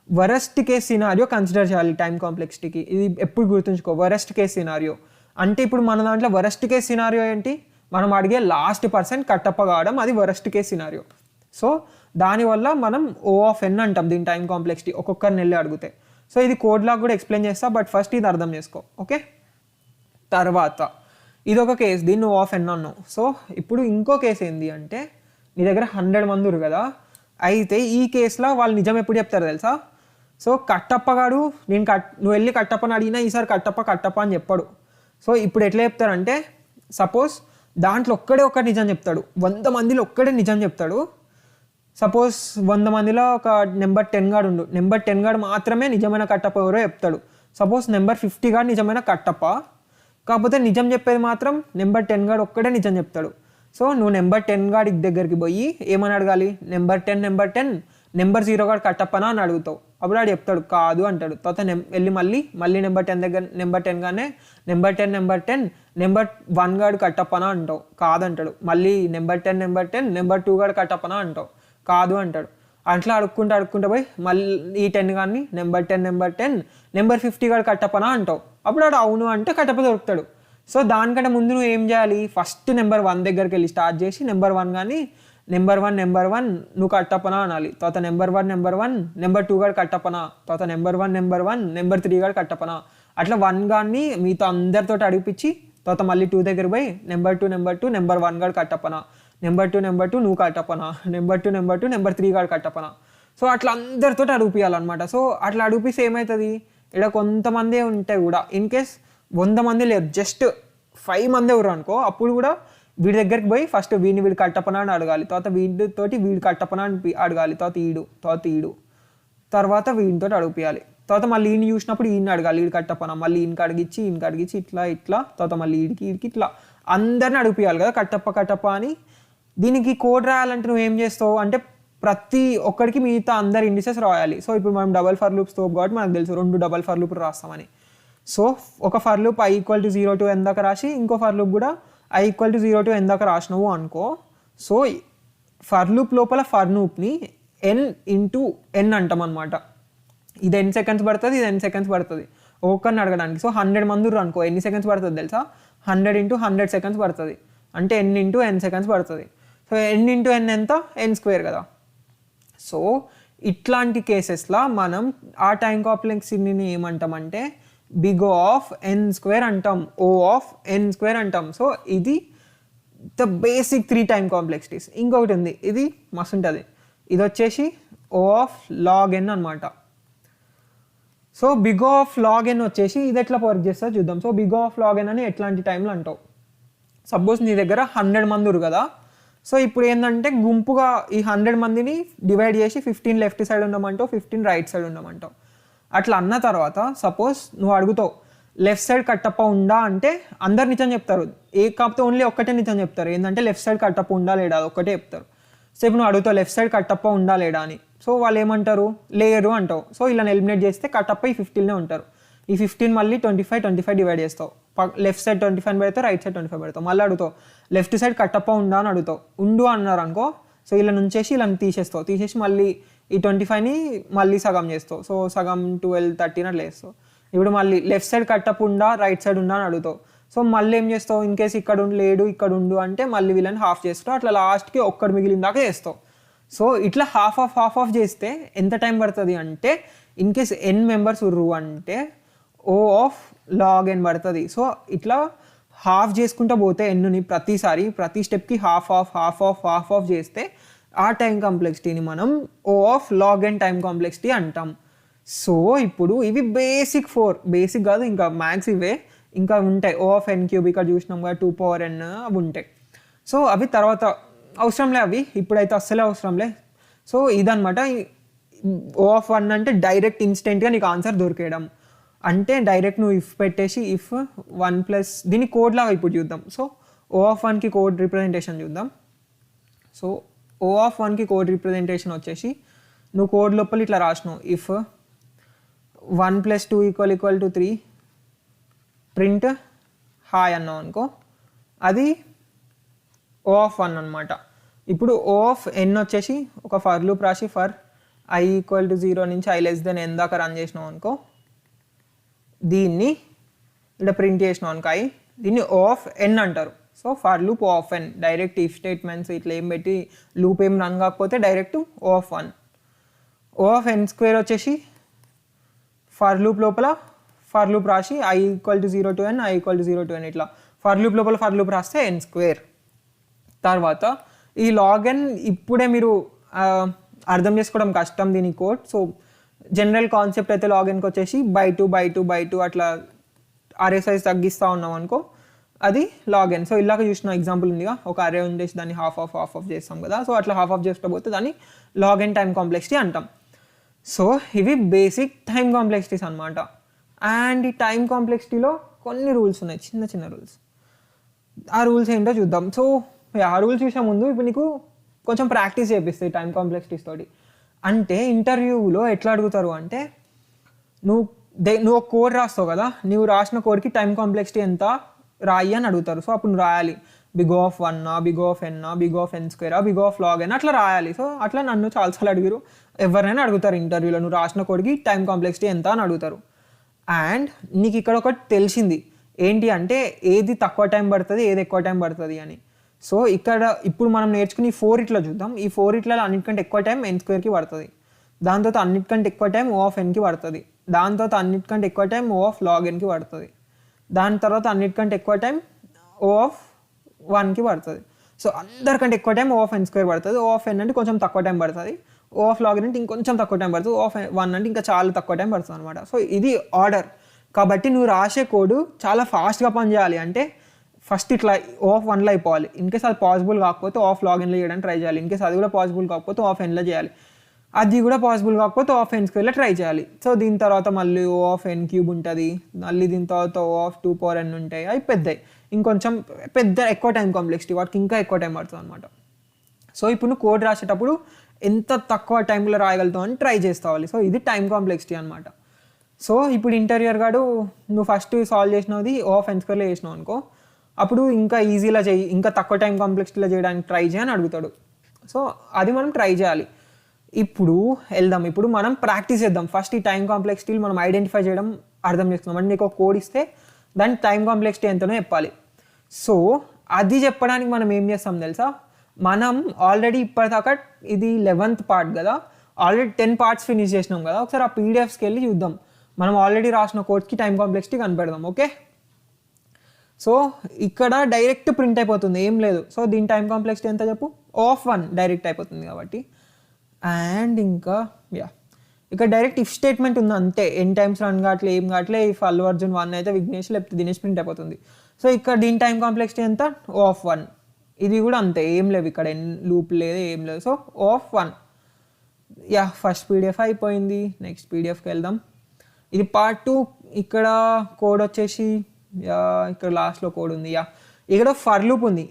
వరస్ట్ కేస్ సినారియో కన్సిడర్ చేయాలి టైం కాంప్లెక్సిటీకి. ఇది ఎప్పుడు గుర్తుంచుకో, వరస్ట్ కేస్ సినారియో అంటే ఇప్పుడు మన దాంట్లో వరస్ట్ కేస్ సినారియో ఏంటి, మనం అడిగే లాస్ట్ పర్సన్ కట్టప్ప కావడం, అది వరస్ట్ కేస్ సినారియో. సో దానివల్ల మనం O(n) అంటాం దీని టైం కాంప్లెక్సిటీ ఒక్కొక్కరిని వెళ్ళి అడిగితే. సో ఇది కోడ్ లాగా కూడా ఎక్స్ప్లెయిన్ చేస్తా, బట్ ఫస్ట్ ఇది అర్థం చేసుకో. ఓకే, తర్వాత ఇది ఒక కేసు, దీన్ని O(n) అన్నావు. సో ఇప్పుడు ఇంకో కేసు ఏంటి అంటే నీ దగ్గర 100 మంది ఉన్నారు కదా, అయితే ఈ కేసులో వాళ్ళు నిజం ఎప్పుడు చెప్తారు తెలుసా. సో కట్టప్పగాడు నువ్వు వెళ్ళి కట్టప్పని అడిగినా ఈసారి కట్టప్ప అని చెప్పాడు. సో ఇప్పుడు ఎట్లా చెప్తారంటే సపోజ్ దాంట్లో ఒక్కడే నిజం చెప్తాడు, 100 మందిలో ఒక్కడే నిజం చెప్తాడు. సపోజ్ 100 మందిలో ఒక నెంబర్ 10 గాడు ఉండు, నెంబర్ 10 గాడు మాత్రమే నిజమైన కట్టప్ప ఎవరో చెప్తాడు. సపోజ్ నెంబర్ 50 గాడు నిజమైన కట్టప్ప, కాకపోతే నిజం చెప్పేది మాత్రం నెంబర్ 10 గాడు ఒక్కడే నిజం చెప్తాడు. సో నువ్వు నెంబర్ 10 గాడి దగ్గరికి పోయి ఏమని అడగాలి, నెంబర్ 10 నెంబర్ 0 గాడు కట్టప్పనా అని అడుగుతావు. అప్పుడు వాడు చెప్తాడు కాదు అంటాడు. తర్వాత వెళ్ళి మళ్ళీ నెంబర్ 10 దగ్గర నెంబర్ 10 గానే నెంబర్ 10 నెంబర్ 1 గాడు కట్టప్పనా అంటావు, కాదంటాడు. మళ్ళీ నెంబర్ 10 నెంబర్ 2 గాడు కట్టప్పనా అంటావు, కాదు అంటాడు. అట్లా అడుక్కుంటూ పోయి మళ్ళీ ఈ 10 కానీ నెంబర్ 10 నెంబర్ 50 గాడు కట్టప్పనా అంటావు. అప్పుడు వాడు అవును అంటే కట్టప్ప దొరుకుతాడు. సో దానికంటే ముందు నువ్వు ఏం చేయాలి, ఫస్ట్ నెంబర్ 1 దగ్గరికి వెళ్ళి స్టార్ట్ చేసి నెంబర్ 1 కానీ నెంబర్ 1 నువ్వు కట్టప్పనా అనాలి. తర్వాత నెంబర్ 1 నెంబర్ 2 గాడు కట్టప్పనా, తర్వాత నెంబర్ 1 నెంబర్ 3 గాడు కట్టప్పనా. అట్లా 1 గాని మీతో అందరితో అడిగిపించి తర్వాత మళ్ళీ 2 దగ్గర పోయి నెంబర్ 2 నెంబర్ 1 గాడు కట్టప్పనా, నెంబర్ 2 నువ్వు కట్టప్పనా, నెంబర్ 2 నెంబర్ 3 గాడు కట్టప్పనా. సో అట్లా అందరితో అడిగిపియాలన్నమాట. సో అట్లా అడిగిపిస్తే ఏమవుతుంది, ఇక్కడ కొంతమంది ఉంటాయి కూడా, ఇన్ కేస్ 100 మంది లేరు, జస్ట్ 5 మంది ఎవరు అనుకో, అప్పుడు కూడా వీడి దగ్గరికి పోయి ఫస్ట్ వీడు కట్టప్పనా అని అడగాలి, తర్వాత వీడితోటి వీడు కట్టప్పనా అని అడగాలి, తర్వాత వీడితో అడిగిపియాలి. తర్వాత మళ్ళీ ఈయన చూసినప్పుడు ఈయన అడగాలి, ఈడు కట్టప్పనా, మళ్ళీ ఈయనకి అడిగించి ఇట్లా తర్వాత మళ్ళీ ఈడికి ఇట్లా అందరిని అడిగిపియాలి కదా కట్టప్ప అని. దీనికి కోడ్ రాయాలంటే నువ్వు ఏం చేస్తావు అంటే ప్రతి ఒక్కడికి మిగతా అందరి ఇండిసెస్ రాయాలి. సో ఇప్పుడు మనం డబల్ ఫర్ లూప్స్ తోపు కాబట్టి మనకు తెలుసు 2 డబల్ ఫర్ లూప్ రాస్తామని. సో ఒక for loop i = 0 to n దాకా రాసి ఇంకో ఫర్ లూప్ కూడా i = 0 to n దాకా రాసినావు అనుకో. సో ఫర్ లూప్ లోపల ఫర్ లూప్ని n into n అంటాం అనమాట. ఇది ఎన్ని సెకండ్స్ పడుతుంది, ఇది ఎన్ని సెకండ్స్ పడుతుంది ఒక్కరిని అడగడానికి. సో 100 మంది అనుకో, ఎన్ని సెకండ్స్ పడుతుంది తెలుసా, 100 into 100 సెకండ్స్ పడుతుంది, అంటే n into n సెకండ్స్ పడుతుంది. సో n into n ఎంత, n² కదా. సో ఇట్లాంటి కేసెస్లో మనం ఆ టైం కాంప్లెక్సిటీని ఏమంటామంటే బిగ్ ఆఫ్ n² అంటాం, O(n² అంటాం. సో ఇది ద బేసిక్ 3 టైం కాంప్లెక్సిటీస్. ఇంకొకటి ఉంది, ఇది మస్తు ఉంటుంది, ఇది వచ్చేసి O(log(n) అనమాట. So big of log n వచ్చేసి ఇది ఎట్లా వర్క్ చేస్తా చూద్దాం. So big of log n అని ఎట్లాంటి టైంలో అంటావు, సపోజ్ నీ దగ్గర 100 మంది ఉరు కదా. సో ఇప్పుడు ఏంటంటే గుంపుగా ఈ 100 మందిని డివైడ్ చేసి 15 లెఫ్ట్ సైడ్ ఉండమంటావు, 15 రైట్ సైడ్ ఉండమంటావు. అట్లా అన్న తర్వాత సపోజ్ నువ్వు అడుగుతావు లెఫ్ట్ సైడ్ కట్టప్ప ఉందా అంటే అందరు నిజం చెప్తారు, కాకపోతే ఓన్లీ ఒక్కటే నిజం చెప్తారు, ఏంటంటే లెఫ్ట్ సైడ్ కట్టప్ప ఉందా లేడా అది ఒక్కటే చెప్తారు. సో ఇప్పుడు నువ్వు అడుగుతావు లెఫ్ట్ సైడ్ కట్టప్ప ఉందా లేడా అని. సో వాళ్ళు ఏమంటారు, లేరు అంటావు. సో ఇలా ఎలిమినేట్ చేస్తే కట్టప్ప ఈ 15నే ఉంటారు. ఈ 15 మళ్ళీ 25 డివైడ్ చేస్తావు, లెఫ్ట్ సైడ్ 25 పెడతావు, రైట్ సైడ్ 25 పెడతావు. మళ్ళీ అడుగుతావు లెఫ్ట్ సైడ్ కట్టప్ప ఉందా అని అడుగుతావు, ఉండు అన్నారు అనుకో. సో ఇలా నుంచేసి ఇలా తీసేసి మళ్ళీ ఈ 25ని మళ్ళీ సగం చేస్తావు. సో సగం 12, 13 అట్లా వేస్తావు. ఇప్పుడు మళ్ళీ లెఫ్ట్ సైడ్ కట్టప్ప ఉందా రైట్ సైడ్ ఉందా అని అడుగుతావు. సో మళ్ళీ ఏం చేస్తావు, ఇన్ కేసు ఇక్కడ లేడు ఇక్కడ ఉండు అంటే మళ్ళీ వీళ్ళని హాఫ్ చేస్తావు. అట్లా లాస్ట్కి ఒక్కడు మిగిలిన దాకా చేస్తావు. సో ఇట్లా హాఫ్ ఆఫ్ చేస్తే ఎంత టైం పడుతుంది అంటే ఇన్ కేస్ n మెంబర్స్ ఉర్రు అంటే O(log n) పడుతుంది. సో ఇట్లా హాఫ్ చేసుకుంటూ పోతే ఎన్నుని ప్రతి స్టెప్కి హాఫ్ ఆఫ్ చేస్తే ఆ టైం కాంప్లెక్సిటీని మనం O(log n) టైం కాంప్లెక్సిటీ అంటాం. సో ఇప్పుడు ఇవి బేసిక్ కాదు, ఇంకా మ్యాథ్స్ ఇవే ఇంకా ఉంటాయి. ఓ ఆఫ్ ఎన్ క్యూబ్ ఇక్కడ చూసినాం కదా, 2 power n అవి ఉంటాయి. సో అవి తర్వాత అవసరంలే, అవి ఇప్పుడైతే అస్సలే అవసరంలే. సో ఇదనమాట ఓ ఆఫ్ 1 అంటే డైరెక్ట్ ఇన్స్టెంట్గా నీకు ఆన్సర్ దొరికేయడం. అంటే డైరెక్ట్ నువ్వు ఇఫ్ పెట్టేసి ఇఫ్ 1 + దీన్ని కోడ్ లాగా ఇప్పుడు చూద్దాం. సో ఓ ఆఫ్ 1కి కోడ్ రిప్రజెంటేషన్ చూద్దాం. సో ఓ ఆఫ్ 1కి కోడ్ రిప్రజెంటేషన్ వచ్చేసి నువ్వు కోడ్ లోపల ఇట్లా రాసినావు, ఇఫ్ 1 + 2 = 3 ప్రింట్ హాయ్ అన్నావు అనుకో, అది ఓ ఆఫ్ 1 అనమాట. ఇప్పుడు ఓ ఆఫ్ n వచ్చేసి ఒక ఫర్ లూప్ రాసి ఫర్ i = 0 నుంచి i n దాకా రన్ చేసినావు అనుకో, దీన్ని ఇక్కడ ప్రింట్ చేసినావు అనుకో i, దీన్ని ఓ ఆఫ్ n అంటారు. So for loop O of n, direct if statements ఇట్లా ఏం పెట్టి లూప్ ఏం రన్ కాకపోతే direct O of 1. O of n² వచ్చేసి ఫర్ లూప్ లోపల ఫర్ లూప్ రాసి i = 0 to n, i = 0 to n ఇట్లా ఫర్ లూప్ లోపల ఫర్ లూప్ రాస్తే n². తర్వాత ఈ లాగ్ n ఇప్పుడే మీరు అర్థం చేసుకోవడం కష్టం దీని కోడ్. సో జనరల్ కాన్సెప్ట్ అయితే లాగ్ nకి వచ్చేసి బై టూ అట్లా అరే సైజ్ తగ్గిస్తూ ఉన్నాం అనుకో, అది లాగ్ n. సో ఇలాగ చూసిన ఎగ్జాంపుల్ ఉందిగా, ఒక అరే ఉండేసి దాన్ని హాఫ్ ఆఫ్ చేస్తాం కదా, సో అట్లా హాఫ్ చేస్తే దాన్ని లాగ్ n టైం కాంప్లెక్సిటీ అంటాం. సో ఇవి బేసిక్ టైం కాంప్లెక్సిటీస్ అనమాట. అండ్ ఈ టైం కాంప్లెక్సిటీలో కొన్ని రూల్స్ ఉన్నాయి, చిన్న రూల్స్. ఆ రూల్స్ ఏంటో చూద్దాం. సో ఆ రూల్స్ చూసే ముందు ఇప్పుడు నీకు కొంచెం ప్రాక్టీస్ చేపిస్తాయి టైం కాంప్లెక్సిటీస్ తోటి. అంటే ఇంటర్వ్యూలో ఎట్లా అడుగుతారు అంటే, నువ్వు ఒక కోడ్ రాస్తావు కదా, నువ్వు రాసిన కోడ్కి టైం కాంప్లెక్సిటీ ఎంత రాయి అని అడుగుతారు. సో అప్పుడు నువ్వు రాయాలి big of 1, big of n, big of n², big of log n అట్లా రాయాలి. సో అట్లా నన్ను చాలాసార్లు అడిగారు, ఎవరైనా అడుగుతారు ఇంటర్వ్యూలో, నువ్వు రాసిన కోడ్కి టైం కాంప్లెక్సిటీ ఎంత అని అడుగుతారు. అండ్ నీకు ఇక్కడ ఒకటి తెలిసింది ఏంటి అంటే, ఏది తక్కువ టైం పడుతుంది, ఏది ఎక్కువ టైం పడుతుంది అని. సో ఇప్పుడు మనం నేర్చుకుని 4 ఇట్లా చూద్దాం. ఈ 4 ఇట్లలో అన్నిటికంటే ఎక్కువ టైం n²కి పడుతుంది, దాని తర్వాత అన్నిటికంటే ఎక్కువ టైం ఓ ఆఫ్ nకి పడుతుంది, దాని తర్వాత అన్నిటికంటే ఎక్కువ టైం ఓ ఆఫ్ లాగ్ nకి పడుతుంది, దాని తర్వాత అన్నిటికంటే ఎక్కువ టైం ఓ ఆఫ్ 1కి పడుతుంది. సో అందరికంటే ఎక్కువ టైం ఓ ఆఫ్ n² పడుతుంది. ఓ ఆఫ్ n అంటే కొంచెం తక్కువ టైం పడుతుంది, ఓ ఆఫ్ లాగ్ n అంటే ఇంకొంచెం తక్కువ టైం పడుతుంది, ఓ ఆఫ్ 1 అంటే ఇంకా చాలా తక్కువ టైం పడుతుంది అనమాట. సో ఇది ఆర్డర్. కాబట్టి నువ్వు రాసే కోడ్ చాలా ఫాస్ట్గా పనిచేయాలి. అంటే ఫస్ట్ ఇట్లా ఓ ఆఫ్ 1లో అయిపోవాలి. ఇన్కేస్ అది పాసిబుల్ కాకపోతే ఓ ఆఫ్ లాగ్ nలో చేయడానికి ట్రై చేయాలి. ఇన్కేస్ అది కూడా పాసిబుల్ కాకపోతే ఓ ఆఫ్ nలో చేయాలి. అది కూడా పాసిబుల్ కాకపోతే ఓ ఆఫ్ n² ట్రై చేయాలి. సో దీని తర్వాత మళ్ళీ ఓ ఆఫ్ n³ ఉంటుంది, మళ్ళీ దీని తర్వాత ఓ ఆఫ్ 2 power n ఉంటాయి. అవి పెద్దవి, ఇంకొంచెం ఎక్కువ టైం కాంప్లెక్సిటీ, వాటికి ఇంకా ఎక్కువ టైం పడుతుంది అనమాట. సో ఇప్పుడు నువ్వు కోడ్ రాసేటప్పుడు ఎంత తక్కువ టైంలో రాయగలుగుతావు అని ట్రై చేసుకోవాలి. సో ఇది టైం కాంప్లెక్సిటీ అనమాట. సో ఇప్పుడు ఇంటర్వ్యూయర్ గాడు నువ్వు ఫస్ట్ సాల్వ్ చేసినది ఓ ఆఫ్ n² చేసినావు అనుకో, అప్పుడు ఇంకా ఈజీలా చేయి, ఇంకా తక్కువ టైం కాంప్లెక్సిటీలో చేయడానికి ట్రై చేయని అడుగుతాడు. సో అది మనం ట్రై చేయాలి. ఇప్పుడు వెళ్దాం, ఇప్పుడు మనం ప్రాక్టీస్ చేద్దాం. ఫస్ట్ ఈ టైం కాంప్లెక్సిటీలు మనం ఐడెంటిఫై చేయడం అర్థం చేసుకుందాం. అంటే నీకు ఒక కోడ్ ఇస్తే దాని టైం కాంప్లెక్సిటీ ఎంతనో చెప్పాలి. సో అది చెప్పడానికి మనం ఏం చేస్తాం తెలుసా, మనం ఆల్రెడీ ఇప్పటిదాకా ఇది 11th పార్ట్ కదా, ఆల్రెడీ 10 parts ఫినిష్ చేసినాం కదా, ఒకసారి ఆ పీడిఎఫ్స్కి వెళ్ళి చూద్దాం. మనం ఆల్రెడీ రాసిన కోడ్కి టైం కాంప్లెక్సిటీ కనిపెడదాం. ఓకే, సో ఇక్కడ డైరెక్ట్ ప్రింట్ అయిపోతుంది, ఏం లేదు. సో దీని టైం కాంప్లెక్సిటీ ఎంత చెప్పు, ఓ ఆఫ్ 1 డైరెక్ట్ అయిపోతుంది కాబట్టి. అండ్ ఇంకా ఇక్కడ డైరెక్ట్ ఇఫ్ స్టేట్మెంట్ ఉంది అంతే, ఎన్ టైమ్స్ రన్ కావట్లే, ఏం కావట్లే. ఇఫ్ అల్లు అర్జున్ 1 అయితే విఘ్నేష్ లేకపోతే దినేష్ ప్రింట్ అయిపోతుంది. సో ఇక్కడ దీని టైం కాంప్లెక్సిటీ ఎంత, ఓ ఆఫ్ 1. ఇది కూడా అంతే, ఏం లేవు ఇక్కడ, లూప్ లేదు, ఏం లేదు. So O of 1. First PDF అయిపోయింది. నెక్స్ట్ పీడిఎఫ్కి వెళ్దాం. ఇది పార్ట్ 2. ఇక్కడ కోడ్ వచ్చేసి ఇక్కడ లాస్ట్లో కోడ్ ఉంది. ఇక్కడ ఫర్ లూప్ ఉంది.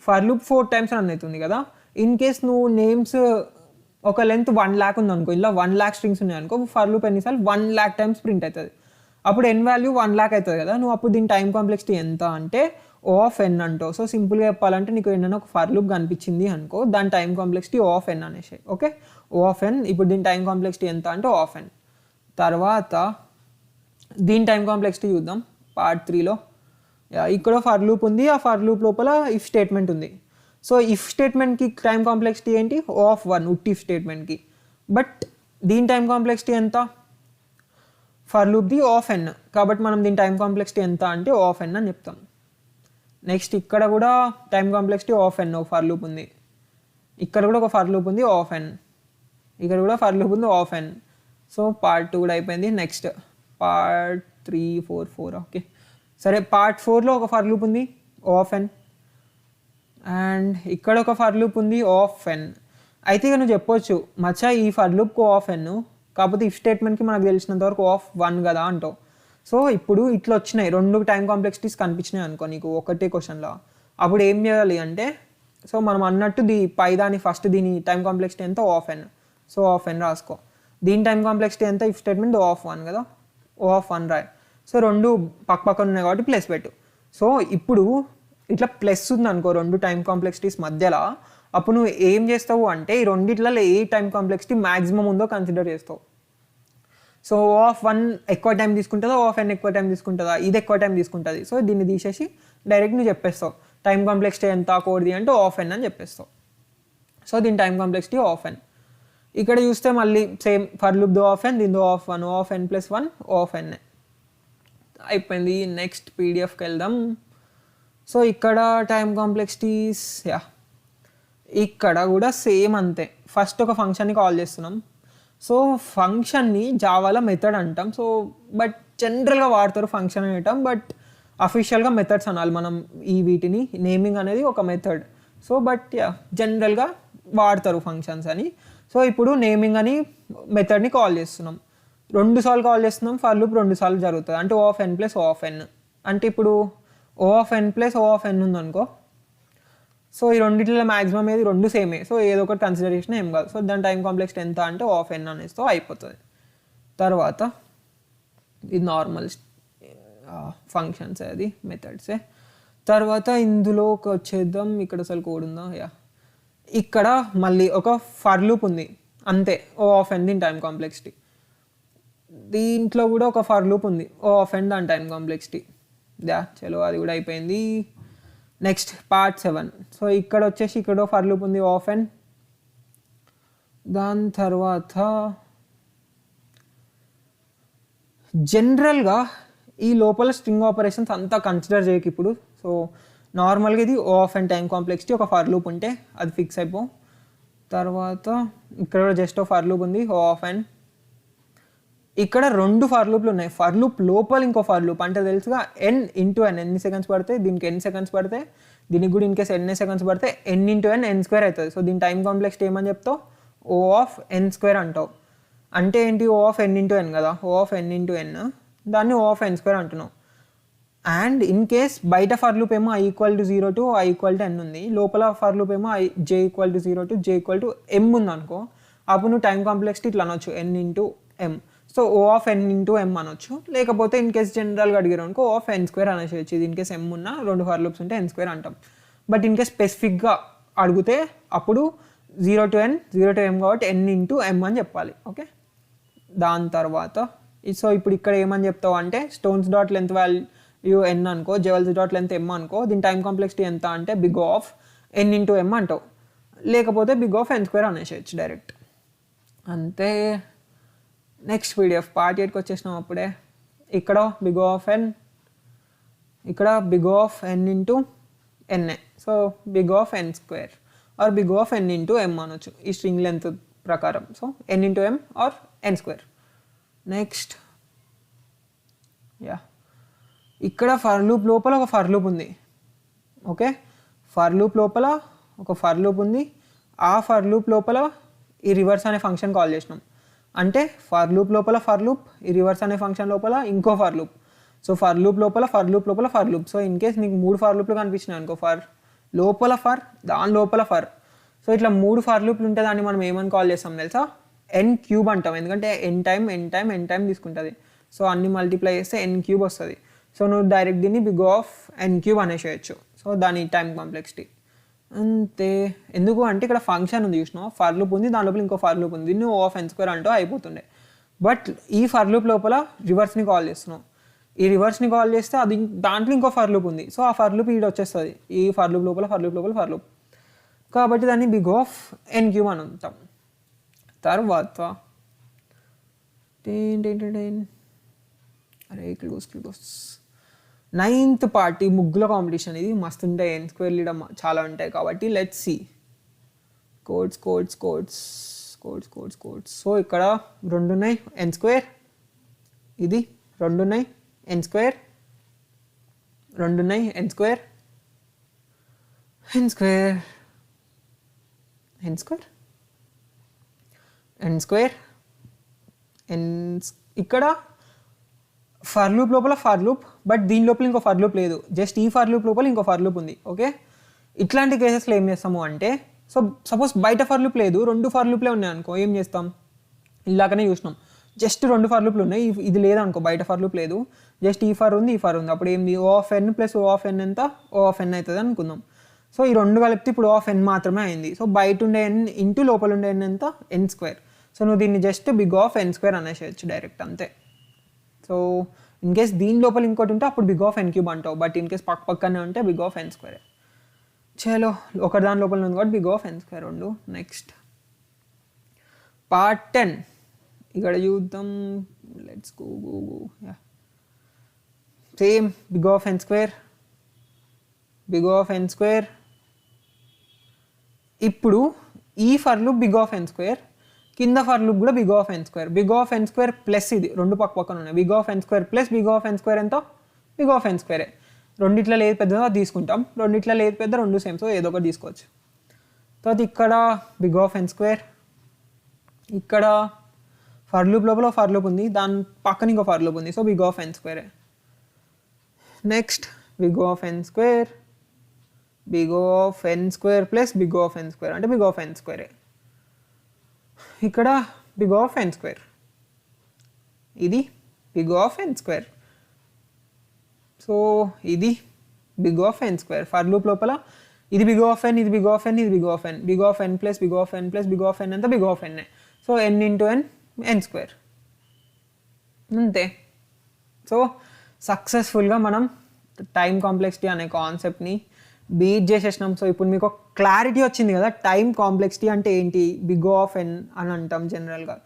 ఫర్ లూప్ 4 times రన్ అవుతుంది కదా. ఇన్ కేస్ నువ్వు నేమ్స్ ఒక లెంత్ 1 lakh ఉంది అనుకో, ఇలా 1 lakh స్ట్రింగ్స్ ఉన్నాయి అనుకో, ఫర్ లూప్ ఎన్నిసార్లు 1 lakh times ప్రింట్ అవుతుంది. అప్పుడు n వాల్యూ 1 lakh అవుతుంది కదా. నువ్వు అప్పుడు దీని టైం కాంప్లెక్సిటీ ఎంత అంటే ఓ ఆఫ్ n అంటావు. సో సింపుల్గా చెప్పాలంటే నీకు ఏదైనా ఒక ఫర్ లూప్ కనిపించింది అనుకో, దాని time complexity O of n అనేసి. Okay, O of n. ఇప్పుడు దీని టైం కాంప్లెక్సిటీ ఎంత అంటే ఓ ఆఫ్ n. తర్వాత దీని టైం కాంప్లెక్సిటీ చూద్దాం పార్ట్ 3లో. ఇక్కడ ఫర్ లూప్ ఉంది, ఆ ఫర్ లూప్ లోపల ఇఫ్ స్టేట్మెంట్ ఉంది. సో ఇఫ్ స్టేట్మెంట్కి టైం కాంప్లెక్సిటీ ఏంటి, ఓ ఆఫ్ 1 ఉట్టి ఇఫ్ స్టేట్మెంట్కి. బట్ దీని టైం కాంప్లెక్సిటీ ఎంత, ఫర్ లూప్ది ఓ ఆఫ్ n, కాబట్టి మనం దీని టైం కాంప్లెక్సిటీ ఎంత అంటే ఓ ఆఫ్ n అని చెప్తాం. నెక్స్ట్ ఇక్కడ కూడా time complexity O of n, ఒక ఫర్ లూప్ ఉంది. ఇక్కడ కూడా ఒక ఫర్ లూప్ ఉంది, ఓ ఆఫ్ n. ఇక్కడ కూడా ఫర్ లూప్ ఉంది, ఓ ఆఫ్ n. సో పార్ట్ 2 కూడా అయిపోయింది. Next part 3, 4 okay. సరే పార్ట్ 4లో ఒక ఫర్ లూప్ ఉంది O ఆఫ్ n, అండ్ ఇక్కడ ఒక ఫర్ లూప్ ఉంది O ఆఫ్ n. అయితే ఇక నువ్వు చెప్పొచ్చు మచ్చా ఈ for loop O of n, కాకపోతే ఇఫ్ స్టేట్మెంట్కి మనకు తెలిసినంత వరకు O ఆఫ్ 1 కదా అంటావు. సో ఇప్పుడు ఇట్లా వచ్చినాయి 2 టైం కాంప్లెక్సిటీస్ కనిపించినాయి అనుకో నీకు ఒకటే క్వశ్చన్లో, అప్పుడు ఏం చేయాలి అంటే, సో మనం అన్నట్టు పై దాని ఫస్ట్ దీని టైం కాంప్లెక్సిటీ ఎంత O of n, so O of n రాసుకో. దీని టైం కాంప్లెక్సిటీ ఎంత ఇఫ్ స్టేట్మెంట్ O ఆఫ్ 1 కదా, O ఆఫ్ 1 రాయి. సో 2 పక్కన ఉన్నాయి కాబట్టి ప్లస్ పెట్టు. సో ఇప్పుడు ఇట్లా ప్లస్ ఉంది అనుకో 2 టైం కాంప్లెక్సిటీస్ మధ్యలో, అప్పుడు నువ్వు ఏం చేస్తావు అంటే ఈ రెండిట్లలో ఏ టైం కాంప్లెక్సిటీ మ్యాక్సిమం ఉందో కన్సిడర్ చేస్తావు. సో O ఆఫ్ 1 ఎక్కువ టైం తీసుకుంటుందా, O ఆఫ్ n ఎక్కువ టైం తీసుకుంటుందా, ఇది ఎక్కువ టైం తీసుకుంటుంది. సో దీన్ని తీసేసి డైరెక్ట్ నువ్వు చెప్పేస్తావు టైం కాంప్లెక్సిటీ ఎంత కోడిది అంటే O ఆఫ్ n అని చెప్పేస్తావు. సో దీని time complexity O of n. ఇక్కడ చూస్తే మళ్ళీ same for loop O of n, దీని O of 1, O of n plus 1 O of n అయిపోయింది. నెక్స్ట్ పీడిఎఫ్కి వెళ్దాం. సో ఇక్కడ టైం కాంప్లెక్సిటీస్ ఇక్కడ కూడా సేమ్ అంతే. ఫస్ట్ ఒక ఫంక్షన్ని కాల్ చేస్తున్నాం. సో ఫంక్షన్ని జావాలో మెథడ్ అంటాం. సో బట్ జనరల్గా వాడతారు ఫంక్షన్ అనటం, బట్ అఫీషియల్గా మెథడ్స్ అనాలి మనం. ఈ వీటిని నేమింగ్ అనేది ఒక మెథడ్. సో బట్ జనరల్గా వాడతారు ఫంక్షన్స్ అని. సో ఇప్పుడు నేమింగ్ అని మెథడ్ని కాల్ చేస్తున్నాం, 2 సార్లు కాల్ చేస్తున్నాం. ఫర్ లూప్ 2 సార్లు జరుగుతుంది అంటే O of n plus O of n. అంటే ఇప్పుడు O of n plus O of n ఉందనుకో, సో ఈ రెండింటిలో మ్యాక్సిమం ఏది 2 సేమే. సో ఏదో ఒకటి కన్సిడరేషన్ ఏం కాదు. సో దాని టైం కాంప్లెక్సిటీ ఎంత అంటే O ఆఫ్ n అనేసి అయిపోతుంది. తర్వాత ఇది నార్మల్ ఫంక్షన్స్, అది మెథడ్సే. తర్వాత ఇందులోకి వచ్చేద్దాం. ఇక్కడ అసలు కోడ్ ఉందా? ఇక్కడ మళ్ళీ ఒక ఫర్ లూప్ ఉంది అంతే, O ఆఫ్ n దీని టైం కాంప్లెక్సిటీ. దీంట్లో కూడా ఒక ఫర్ లూప్ ఉంది O ఆఫ్ n దాని టైం కాంప్లెక్సిటీ. చలో అది కూడా అయిపోయింది. Next part 7. సో ఇక్కడ వచ్చేసి ఇక్కడ ఫర్ లూప్ ఉంది O ఆఫ్ n. దాని తర్వాత జనరల్గా ఈ లోపల స్ట్రింగ్ ఆపరేషన్స్ అంతా కన్సిడర్ చేయకు ఇప్పుడు. సో నార్మల్గా ఇది O of n time complexity ఒక ఫర్ లూప్ ఉంటే అది ఫిక్స్ అయిపో. తర్వాత ఇక్కడ జస్ట్ ఫర్ లూప్ ఉంది O ఆఫ్ n. ఇక్కడ 2 ఫర్ లూప్లు ఉన్నాయి. ఫర్ లూప్ లోపల ఇంకో ఫర్ లూప్ అంటే తెలుసుగా n ఇంటూ n, ఎన్ని సెకండ్స్ పడితే దీనికి n సెకండ్స్ పడితే, దీనికి కూడా ఇన్ కేసు ఎన్ని సెకండ్స్ పడితే n ఇంటూ n n² అవుతుంది. సో దీని టైం కాంప్లెక్సిటీ ఏమని చెప్తావు? O ఆఫ్ n² అంటావు. అంటే ఏంటి? O of n into n కదా, O of n into n, దాన్ని O ఆఫ్ n² అంటున్నావు. అండ్ ఇన్ కేస్ బయట ఫర్ లూప్ ఏమో i equal to 0 to i equal to n ఉంది, లోపల ఫర్ లూప్ ఏమో j equal to 0 to j equal to m ఉంది అనుకో, అప్పుడు నువ్వు టైం కాంప్లెక్సిటీ ఇట్లా అనొచ్చు n into m. So O of n into m అనొచ్చు. లేకపోతే ఇన్ కేస్ జనరల్గా అడిగారు అనుకో O ఆఫ్ n² అనేసి. ఇది ఇన్ కేస్ m ఉన్న 2 ఫర్ లూప్స్ ఉంటే n² అంటాం. బట్ ఇన్ కేస్ స్పెసిఫిక్గా అడిగితే అప్పుడు 0 టు n 0 టు m కాబట్టి n ఇంటూ m అని చెప్పాలి. ఓకే. దాని తర్వాత సో ఇప్పుడు ఇక్కడ ఏమని చెప్తావు అంటే stones dot length value n అనుకో, జెవెల్స్ డాట్ లెంత్ m అనుకో, దీని టైం కాంప్లెక్సిటీ ఎంత అంటే big of n into m అంటావు. లేకపోతే బిగ్ ఆఫ్ n² అనేసేయచ్చు డైరెక్ట్ అంతే. నెక్స్ట్ పీడిఎఫ్ పార్ట్ 8కి వచ్చేసినాం అప్పుడే. ఇక్కడ బిగ్ ఆఫ్ n, ఇక్కడ big of n into n. So big of n² or big of n into m అనొచ్చు ఈ స్ట్రింగ్ లెంత్ ప్రకారం. So n into m or n². Next ఇక్కడ ఫర్ లూప్ లోపల ఒక ఫర్ లూప్ ఉంది. Okay, for loop లోపల ఒక for loop ఉంది. ఆ ఫర్ లూప్ లోపల ఈ రివర్స్ అనే ఫంక్షన్ కాల్ చేసినాం. అంటే ఫర్ లూప్ లోపల ఫర్ లూప్, ఈ రివర్స్ అనే ఫంక్షన్ లోపల ఇంకో for loop. So for loop లోపల ఫర్ లూప్ లోపల for loop. So in case నీకు 3 ఫర్ లూప్లు కనిపించినాయి అనుకో, ఫర్ లోపల ఫర్, దాని లోపల ఫర్. సో ఇట్లా 3 ఫర్ లూప్లు ఉంటే దాన్ని మనం ఏమని కాల్ చేస్తాం తెలుసా? n³ అంటాం. ఎందుకంటే n టైం తీసుకుంటుంది. సో అన్ని మల్టిప్లై చేస్తే n³ వస్తుంది. సో నువ్వు డైరెక్ట్ దీన్ని బిగ్ ఆఫ్ n³ అనేసేయచ్చు. సో దాని టైం కాంప్లెక్సిటీ అంతే. ఎందుకు అంటే ఇక్కడ ఫంక్షన్ ఉంది చూసినావు, ఫర్ లూప్ ఉంది, దాని లోపల ఇంకో ఫర్ లూప్ ఉంది, దీన్ని O ఆఫ్ n² అంటూ అయిపోతుండే. బట్ ఈ ఫర్ లూప్ లోపల రివర్స్ని కాల్ చేస్తున్నావు. ఈ రివర్స్ని కాల్ చేస్తే అది దాంట్లో ఇంకో ఫర్ లూప్ ఉంది. సో ఆ ఫర్ లూప్ ఈడ వచ్చేస్తుంది ఈ ఫర్ లూప్ లోపల ఫర్ లూప్. కాబట్టి దాన్ని బిగ్ ఆఫ్ n³ అని అంటాం. తర్వాత అరే క్లోజ్ 9th పార్ట్, ఈ ముగ్గుల కాంపిటీషన్. ఇది మస్తు ఉంటాయి, n² లీడ చాలా ఉంటాయి. కాబట్టి లెట్స్ సీ. కోడ్స్ సో ఇక్కడ 2 ఉన్నాయి n స్క్వేర్, ఇది 2 ఉన్నాయి n స్క్వేర్, 2 ఉన్నాయి n square, n square, n square, n square, ఇక్కడ ఫర్ లూప్ లోపల ఫర్ లూప్, బట్ దీని లోపల ఇంకో ఫర్ లూప్ లేదు, జస్ట్ ఈ ఫర్ లూప్ లోపల ఇంకో ఫర్ లూప్ ఉంది. ఓకే, ఇట్లాంటి కేసెస్లో ఏం చేస్తాము అంటే, సో సపోజ్ బయట ఫర్ లూప్ లేదు, 2 ఫర్ లూప్లే ఉన్నాయి అనుకో, ఏం చేస్తాం, ఇలాగనే చూసినాం, జస్ట్ 2 ఫర్ లూప్లు ఉన్నాయి, ఇది లేదనుకో, బయట ఫర్ లూప్ లేదు, జస్ట్ ఈ ఫర్ ఉంది, ఈ ఫర్ ఉంది, అప్పుడు ఏంది O of n plus O of n ఎంత O ఆఫ్ n అవుతుంది అనుకుందాం. సో ఈ 2 కలిపితే ఇప్పుడు O ఆఫ్ n మాత్రమే అయింది. సో బయట ఉండే n ఇంటూ లోపల ఉండే n ఎంత n స్క్వేర్. సో నువ్వు దీన్ని just big of n square అనేసేయచ్చు డైరెక్ట్, అంతే. సో ఇన్ కేస్ దీని లోపల ఇంకోటి ఉంటే అప్పుడు బిగ్ ఆఫ్ n క్యూబ్ అంటావు, బట్ ఇన్ కేస్ పక్కనే ఉంటే బిగ్ ఆఫ్ n స్క్వేర్. చలో, ఒక దాని లోపల ఉంది కాబట్టి big of n square 2. Next part 10 ఇక్కడ చూద్దాం. Let's go. Same big of n square, big of n square. ఇప్పుడు ఈ for loop big of n square, కింద ఫర్ లూప్ కూడా big of n square. Big of n square plus ఇది 2 పక్కన ఉన్నాయి, big of n square plus big of n square ఎంత big of n స్క్వేరే. రెండిట్లో లేదు పెద్దదో అది తీసుకుంటాం, రెండిట్లో లేదు పెద్ద, 2 సేమ్, సో ఏదో ఒకటి తీసుకోవచ్చు. తర్వాత ఇక్కడ బిగ్ ఆఫ్ n స్క్వేర్, ఇక్కడ ఫర్ లూప్ లోపల ఫర్ లూప్ ఉంది, దాని పక్కన ఇంకో ఫర్ లూప్ ఉంది, సో బిగ్ ఆఫ్ n స్క్వేరే. Next big of n square, big of n square plus big of n square అంటే బిగ్ ఆఫ్ n స్క్వేరే. ఇక్కడ బిగ్ ఆఫ్ n స్క్వేర్, ఇది big of n square. So ఇది big of n square. For loop లోపల ఇది big of n, ఇది big of n, ఇది big of n, big of n plus big of n plus big of n అంతా big of n. So n into n, n square, అంతే. So సక్సెస్ఫుల్గా మనం time complexity అనే కాన్సెప్ట్ని beat చేసేసినాం. So ఇప్పుడు మీకు clarity వచ్చింది కదా, టైం కాంప్లెక్సిటీ అంటే ఏంటి, బిగ్ ఆఫ్ n అని అంటాం జనరల్గా.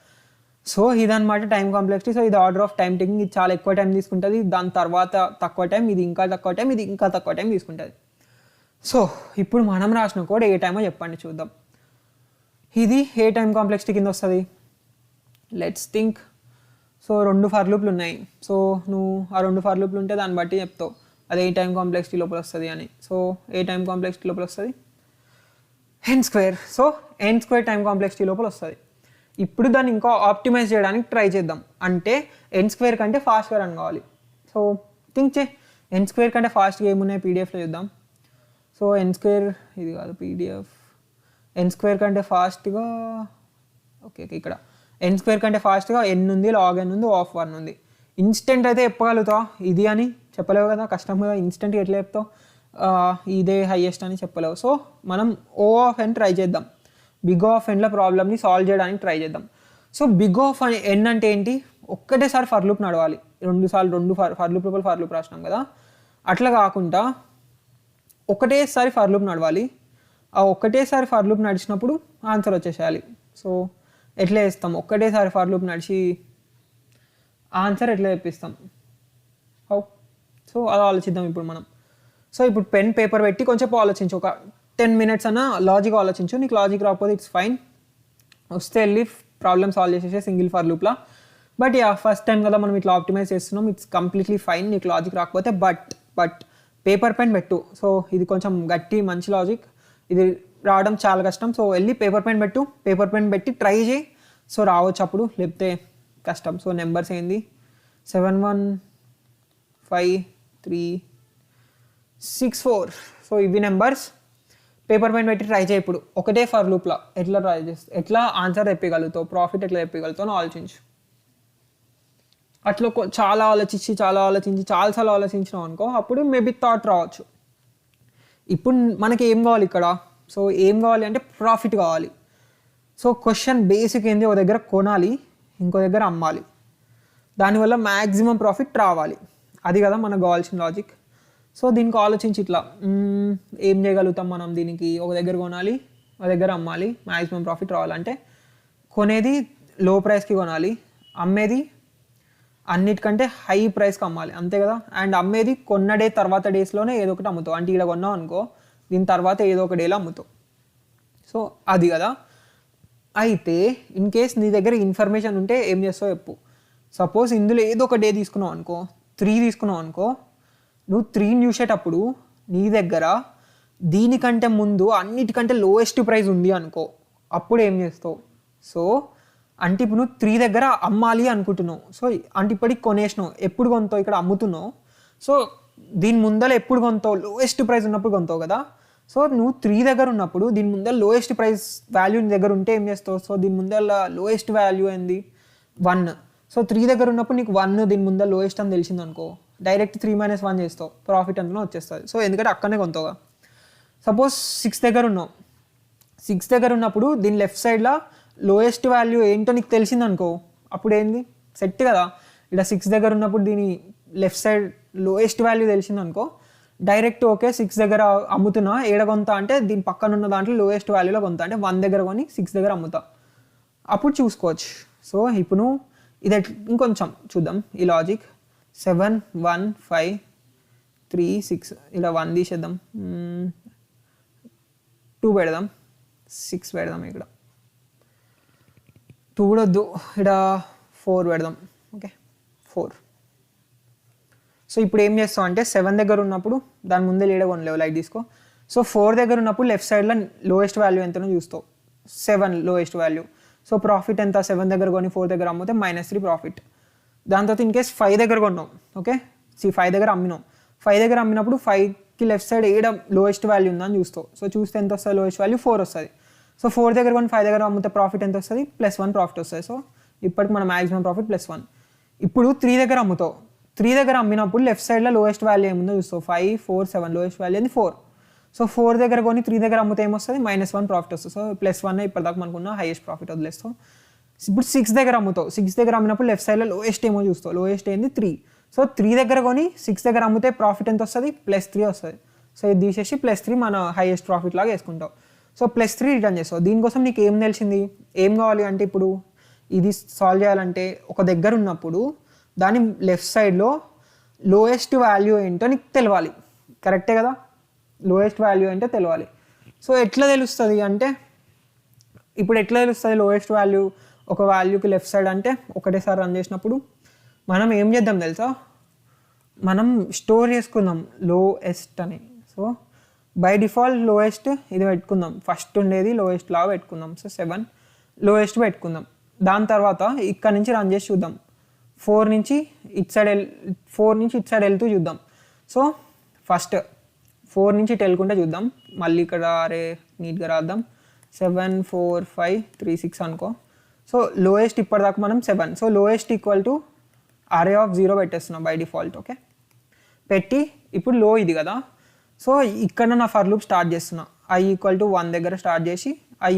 సో ఇదన్నమాట టైం కాంప్లెక్సిటీ. సో ఇది ఆర్డర్ ఆఫ్ టైం టేకింగ్, ఇది చాలా ఎక్కువ టైం తీసుకుంటుంది, దాని తర్వాత తక్కువ టైం, ఇది ఇంకా తక్కువ టైం, ఇది ఇంకా తక్కువ టైం తీసుకుంటుంది. సో ఇప్పుడు మనం రాసిన కోడ్ ఏ టైమో చెప్పండి చూద్దాం. ఇది ఏ టైం కాంప్లెక్సిటీ కింద వస్తుంది, లెట్స్ థింక్. సో 2 ఫర్ లూప్లు ఉన్నాయి, సో నువ్వు ఆ 2 ఫర్ లూప్లు ఉంటే దాన్ని బట్టి చెప్తావు అది ఏ టైం కాంప్లెక్సిటీ లోపల వస్తుంది అని. సో ఏ టైం కాంప్లెక్సిటీ లోపల వస్తుంది n square. So n square time complexity లోపల వస్తుంది. ఇప్పుడు దాన్ని ఇంకా ఆప్టిమైజ్ చేయడానికి ట్రై చేద్దాం, అంటే n స్క్వేర్ కంటే ఫాస్ట్గా రన్ కావాలి. సో థింక్ చే, n స్క్వేర్ కంటే ఫాస్ట్గా ఏమున్నాయి పీడిఎఫ్లో చూద్దాం. సో n స్క్వేర్, ఇది కాదు పీడిఎఫ్, n స్క్వేర్ కంటే ఫాస్ట్గా, ఓకే ఇక్కడ n స్క్వేర్ కంటే ఫాస్ట్గా n ఉంది, లాగ్ n ఉంది, ఆఫ్ 1 ఉంది. ఇన్స్టెంట్ అయితే చెప్పగలుగుతావు, ఇది అని చెప్పలేవు కదా, కష్టం కదా. ఇన్స్టెంట్గా ఎట్లా చెప్తావు, ఇదే హైయెస్ట్ అని చెప్పలేవు. సో మనం O ఆఫ్ n ట్రై చేద్దాం, బిగ్ ఆఫ్ nలో ప్రాబ్లమ్ని సాల్వ్ చేయడానికి ట్రై చేద్దాం. సో బిగ్ ఆఫ్ n అంటే ఏంటి, ఒక్కటేసారి ఫర్ లూప్ నడవాలి, 2 సార్లు 2 ఫర్ లూప్ లోపల ఫర్ లూప్ రాసినాం కదా, అట్లా కాకుండా ఒకటేసారి ఫర్ లూప్ నడవాలి. ఆ ఒక్కటేసారి ఫర్ లూప్ నడిచినప్పుడు ఆన్సర్ వచ్చేసేయాలి. సో ఎట్లా చేస్తాం, ఒక్కటేసారి ఫర్ లూప్ నడిచి ఆన్సర్ ఎట్లా తెప్పిస్తాం, హౌ? సో అలా ఆలోచిద్దాం ఇప్పుడు మనం. సో ఇప్పుడు పెన్ పేపర్ పెట్టి కొంచెం ఆలోచించు, ఒక 10 minutes అన్న లాజిక్ ఆలోచించు. నీకు లాజిక్ రాకపోతే ఇట్స్ ఫైన్, వస్తే వెళ్ళి ప్రాబ్లమ్ సాల్వ్ చేసేసే సింగిల్ ఫర్ లూప్లా. బట్ యా, ఫస్ట్ టైం కదా మనం ఇట్లా ఆప్టిమైజ్ చేస్తున్నాం, ఇట్స్ కంప్లీట్లీ ఫైన్ నీకు లాజిక్ రాకపోతే. బట్ పేపర్ పెన్ పెట్టు. సో ఇది కొంచెం గట్టి మంచి లాజిక్, ఇది రావడం చాలా కష్టం. సో వెళ్ళి పేపర్ పెన్ పెట్టు, పేపర్ పెన్ పెట్టి ట్రై చేయి. సో రావచ్చు అప్పుడు, లేకపోతే కష్టం. సో నెంబర్స్ ఏంది, 7 1 5 3 6 4. సో ఇవి నెంబర్స్, పేపర్ పెన్ పెట్టి ట్రై చేయి. ఇప్పుడు ఒకటే ఫర్ లూప్లో ఎట్లా ట్రై చేస్తే ఎట్లా ఆన్సర్ తెప్పగలుగుతావు, ప్రాఫిట్ ఎట్లా తెప్పగలుగుతావు ఆలోచించు. అట్లా చాలా ఆలోచించి చాలాసార్లు ఆలోచించినావు అనుకో, అప్పుడు మేబీ థాట్ రావచ్చు. ఇప్పుడు మనకి ఏం కావాలి ఇక్కడ, సో ఏం కావాలి అంటే ప్రాఫిట్ కావాలి. సో క్వశ్చన్ బేసిక్ ఏంది, ఒక దగ్గర కొనాలి, ఇంకో దగ్గర అమ్మాలి, దానివల్ల మ్యాక్సిమం ప్రాఫిట్ రావాలి. అది కదా మనకు కావాల్సిన లాజిక్. సో దీనికి ఆలోచించి ఇట్లా ఏం చేయగలుగుతాం మనం, దీనికి ఒక దగ్గర కొనాలి, ఒక దగ్గర అమ్మాలి, మ్యాక్సిమం ప్రాఫిట్ రావాలంటే కొనేది లో ప్రైస్కి కొనాలి, అమ్మేది అన్నిటికంటే హై ప్రైస్కి అమ్మాలి, అంతే కదా. అండ్ అమ్మేది కొన్న డే తర్వాత డేస్లోనే ఏదో ఒకటి అమ్ముతావు, అంటే ఇక్కడ కొన్నావు అనుకో, దీని తర్వాత ఏదో ఒక డేలో అమ్ముతావు. సో అది కదా. అయితే ఇన్ కేస్ నీ దగ్గర ఇన్ఫర్మేషన్ ఉంటే ఏం చేస్తావు చెప్పు. సపోజ్ ఇందులో ఏదో ఒక డే తీసుకున్నావు అనుకో, 3 తీసుకున్నావు అనుకో, నువ్వు 3 చూసేటప్పుడు నీ దగ్గర దీనికంటే ముందు అన్నిటికంటే లోయెస్ట్ ప్రైస్ ఉంది అనుకో, అప్పుడు ఏం చేస్తావు? సో అంటే ఇప్పుడు నువ్వు 3 దగ్గర అమ్మాలి అనుకుంటున్నావు. సో అంటే ఇప్పటికి కొనేసినావు, ఎప్పుడు కొంటావు? ఇక్కడ అమ్ముతున్నావు. సో దీని ముందర ఎప్పుడు కొంటావు? లోయెస్ట్ ప్రైస్ ఉన్నప్పుడు కొంటావు కదా. సో నువ్వు 3 దగ్గర ఉన్నప్పుడు దీని ముందర లోయెస్ట్ ప్రైస్ వాల్యూ నీ దగ్గర ఉంటే ఏం చేస్తావు? సో దీని ముందర లోయెస్ట్ వాల్యూ ఏంది? 1. సో 3 దగ్గర ఉన్నప్పుడు నీకు 1 దీని ముందర లోయెస్ట్ అని తెలిసింది అనుకో, డైరెక్ట్ 3 - 1 చేస్తావు, ప్రాఫిట్ అందులో వచ్చేస్తుంది. సో ఎందుకంటే అక్కడనే కొంటావుగా. సపోజ్ 6 దగ్గర ఉన్నావు, 6 దగ్గర ఉన్నప్పుడు దీని లెఫ్ట్ సైడ్లో లోయెస్ట్ వాల్యూ ఏంటో నీకు తెలిసింది అనుకో, అప్పుడు ఏంది? సెట్ కదా. ఇక్కడ 6 దగ్గర ఉన్నప్పుడు దీని లెఫ్ట్ సైడ్ లోయెస్ట్ వాల్యూ తెలిసింది అనుకో, డైరెక్ట్ ఓకే 6 దగ్గర అమ్ముతున్నా, ఏడ కొంత అంటే దీని పక్కన ఉన్న దాంట్లో లోయెస్ట్ వాల్యూలో కొంత, అంటే 1 దగ్గర కొని 6 దగ్గర అమ్ముతా, అప్పుడు చూసుకోవచ్చు. సో ఇప్పుడు ఇది ఇంకొంచెం చూద్దాం ఈ లాజిక్. 7 1 5 3 6 ఇలా 1 తీసేద్దాం, 2 పెడదాం, 6 పెడదాం, ఇక్కడ 2 కూడా వద్దు, ఇక్కడ 4 పెడదాం. ఓకే 4. సో ఇప్పుడు ఏం చేస్తావు అంటే 7 దగ్గర ఉన్నప్పుడు దాని ముందే లీడ కొనలేవు, లైట్ తీసుకో. సో 4 దగ్గర ఉన్నప్పుడు లెఫ్ట్ సైడ్లో లోయెస్ట్ వాల్యూ ఎంతనో చూస్తావు, 7 లోయెస్ట్ వాల్యూ. సో ప్రాఫిట్ ఎంత? 7 దగ్గర కొని 4 దగ్గర అమ్మితే -3 ప్రాఫిట్. దాని తర్వాత ఇన్ కేస్ 5 దగ్గర కొన్నాం, ఓకే 5 దగ్గర అమ్మినాం. 5 దగ్గర అమ్మినప్పుడు 5కి లెఫ్ట్ సైడ్ ఏడ లోయెస్ట్ వాల్యూ ఉందని చూస్తావు. సో చూస్తే ఎంత వస్తుంది? లోయెస్ట్ వాల్యూ 4 వస్తుంది. సో 4 దగ్గర కొని 5 దగ్గర అమ్మితే ప్రాఫిట్ ఎంత వస్తుంది? +1 ప్రాఫిట్ వస్తుంది. సో ఇప్పటికి మన మ్యాక్సిమం ప్రాఫిట్ +1. ఇప్పుడు 3 దగ్గర అమ్ముతావు. 3 దగ్గర అమ్మినప్పుడు లెఫ్ట్ సైడ్లో లోయెస్ట్ వాల్యూ ఏముందో చూస్తావు, 5 4 7 లోయెస్ట్ వాల్యూ అనేది 4. సో 4 దగ్గర కొని 3 దగ్గర అమ్మితే ఏమొస్తుంది? -1 ప్రాఫిట్ వస్తుంది. సో +1 ఇప్పటిదాకా మనకున్న హైయెస్ట్ ప్రాఫిట్ వదిలేస్తాం. ఇప్పుడు 6 దగ్గర అమ్ముతావు. 6 దగ్గర అమ్మినప్పుడు లెఫ్ట్ సైడ్లో లోయెస్ట్ ఏమో చూస్తావు, లోయెస్ట్ ఏంది? 3. సో 3 దగ్గర కొని 6 దగ్గర అమ్మితే ప్రాఫిట్ ఎంత వస్తుంది? +3 వస్తుంది. సో ఇది తీసేసి +3 మన హైయెస్ట్ ప్రాఫిట్ లాగా వేసుకుంటావు. సో +3 రిటర్న్ చేస్తావు. దీనికోసం నీకు ఏం తెలిసింది? ఏం కావాలి అంటే ఇప్పుడు ఇది సాల్వ్ చేయాలంటే ఒక దగ్గర ఉన్నప్పుడు దాని లెఫ్ట్ సైడ్లో లోయెస్ట్ వాల్యూ ఏంటో నీకు తెలియాలి, కరెక్టే కదా. లోయెస్ట్ వాల్యూ ఏంటో తెలియాలి. సో ఎట్లా తెలుస్తుంది అంటే, ఇప్పుడు ఎట్లా తెలుస్తుంది లోయెస్ట్ వాల్యూ ఒక వాల్యూకి లెఫ్ట్ సైడ్ అంటే? ఒకటేసారి రన్ చేసినప్పుడు మనం ఏం చేద్దాం తెలుసా, మనం స్టోర్ చేసుకుందాం లోయెస్ట్ అని. సో బై డిఫాల్ట్ లోయెస్ట్ ఇది పెట్టుకుందాం, ఫస్ట్ ఉండేది లోయెస్ట్ లాగా పెట్టుకుందాం. సో 7 లోయెస్ట్ పెట్టుకుందాం. దాని తర్వాత ఇక్కడ నుంచి రన్ చేసి చూద్దాం, 4 నుంచి ఇటు సైడ్ వెళ్తూ చూద్దాం. సో ఫస్ట్ 4 నుంచి ఇటు వెళ్ళకుండా చూద్దాం. మళ్ళీ ఇక్కడ అరే నీట్గా రాద్దాం, 7 4 5 3 6 అనుకో. సో లోయెస్ట్ ఇప్పటిదాకా మనం 7. So lowest equal to array of 0 పెట్టేస్తున్నాం బై డిఫాల్ట్. ఓకే పెట్టి ఇప్పుడు లో ఇది కదా. సో ఇక్కడ నా ఫర్ లూప్ స్టార్ట్ చేస్తున్నా, i = 1 దగ్గర స్టార్ట్ చేసి i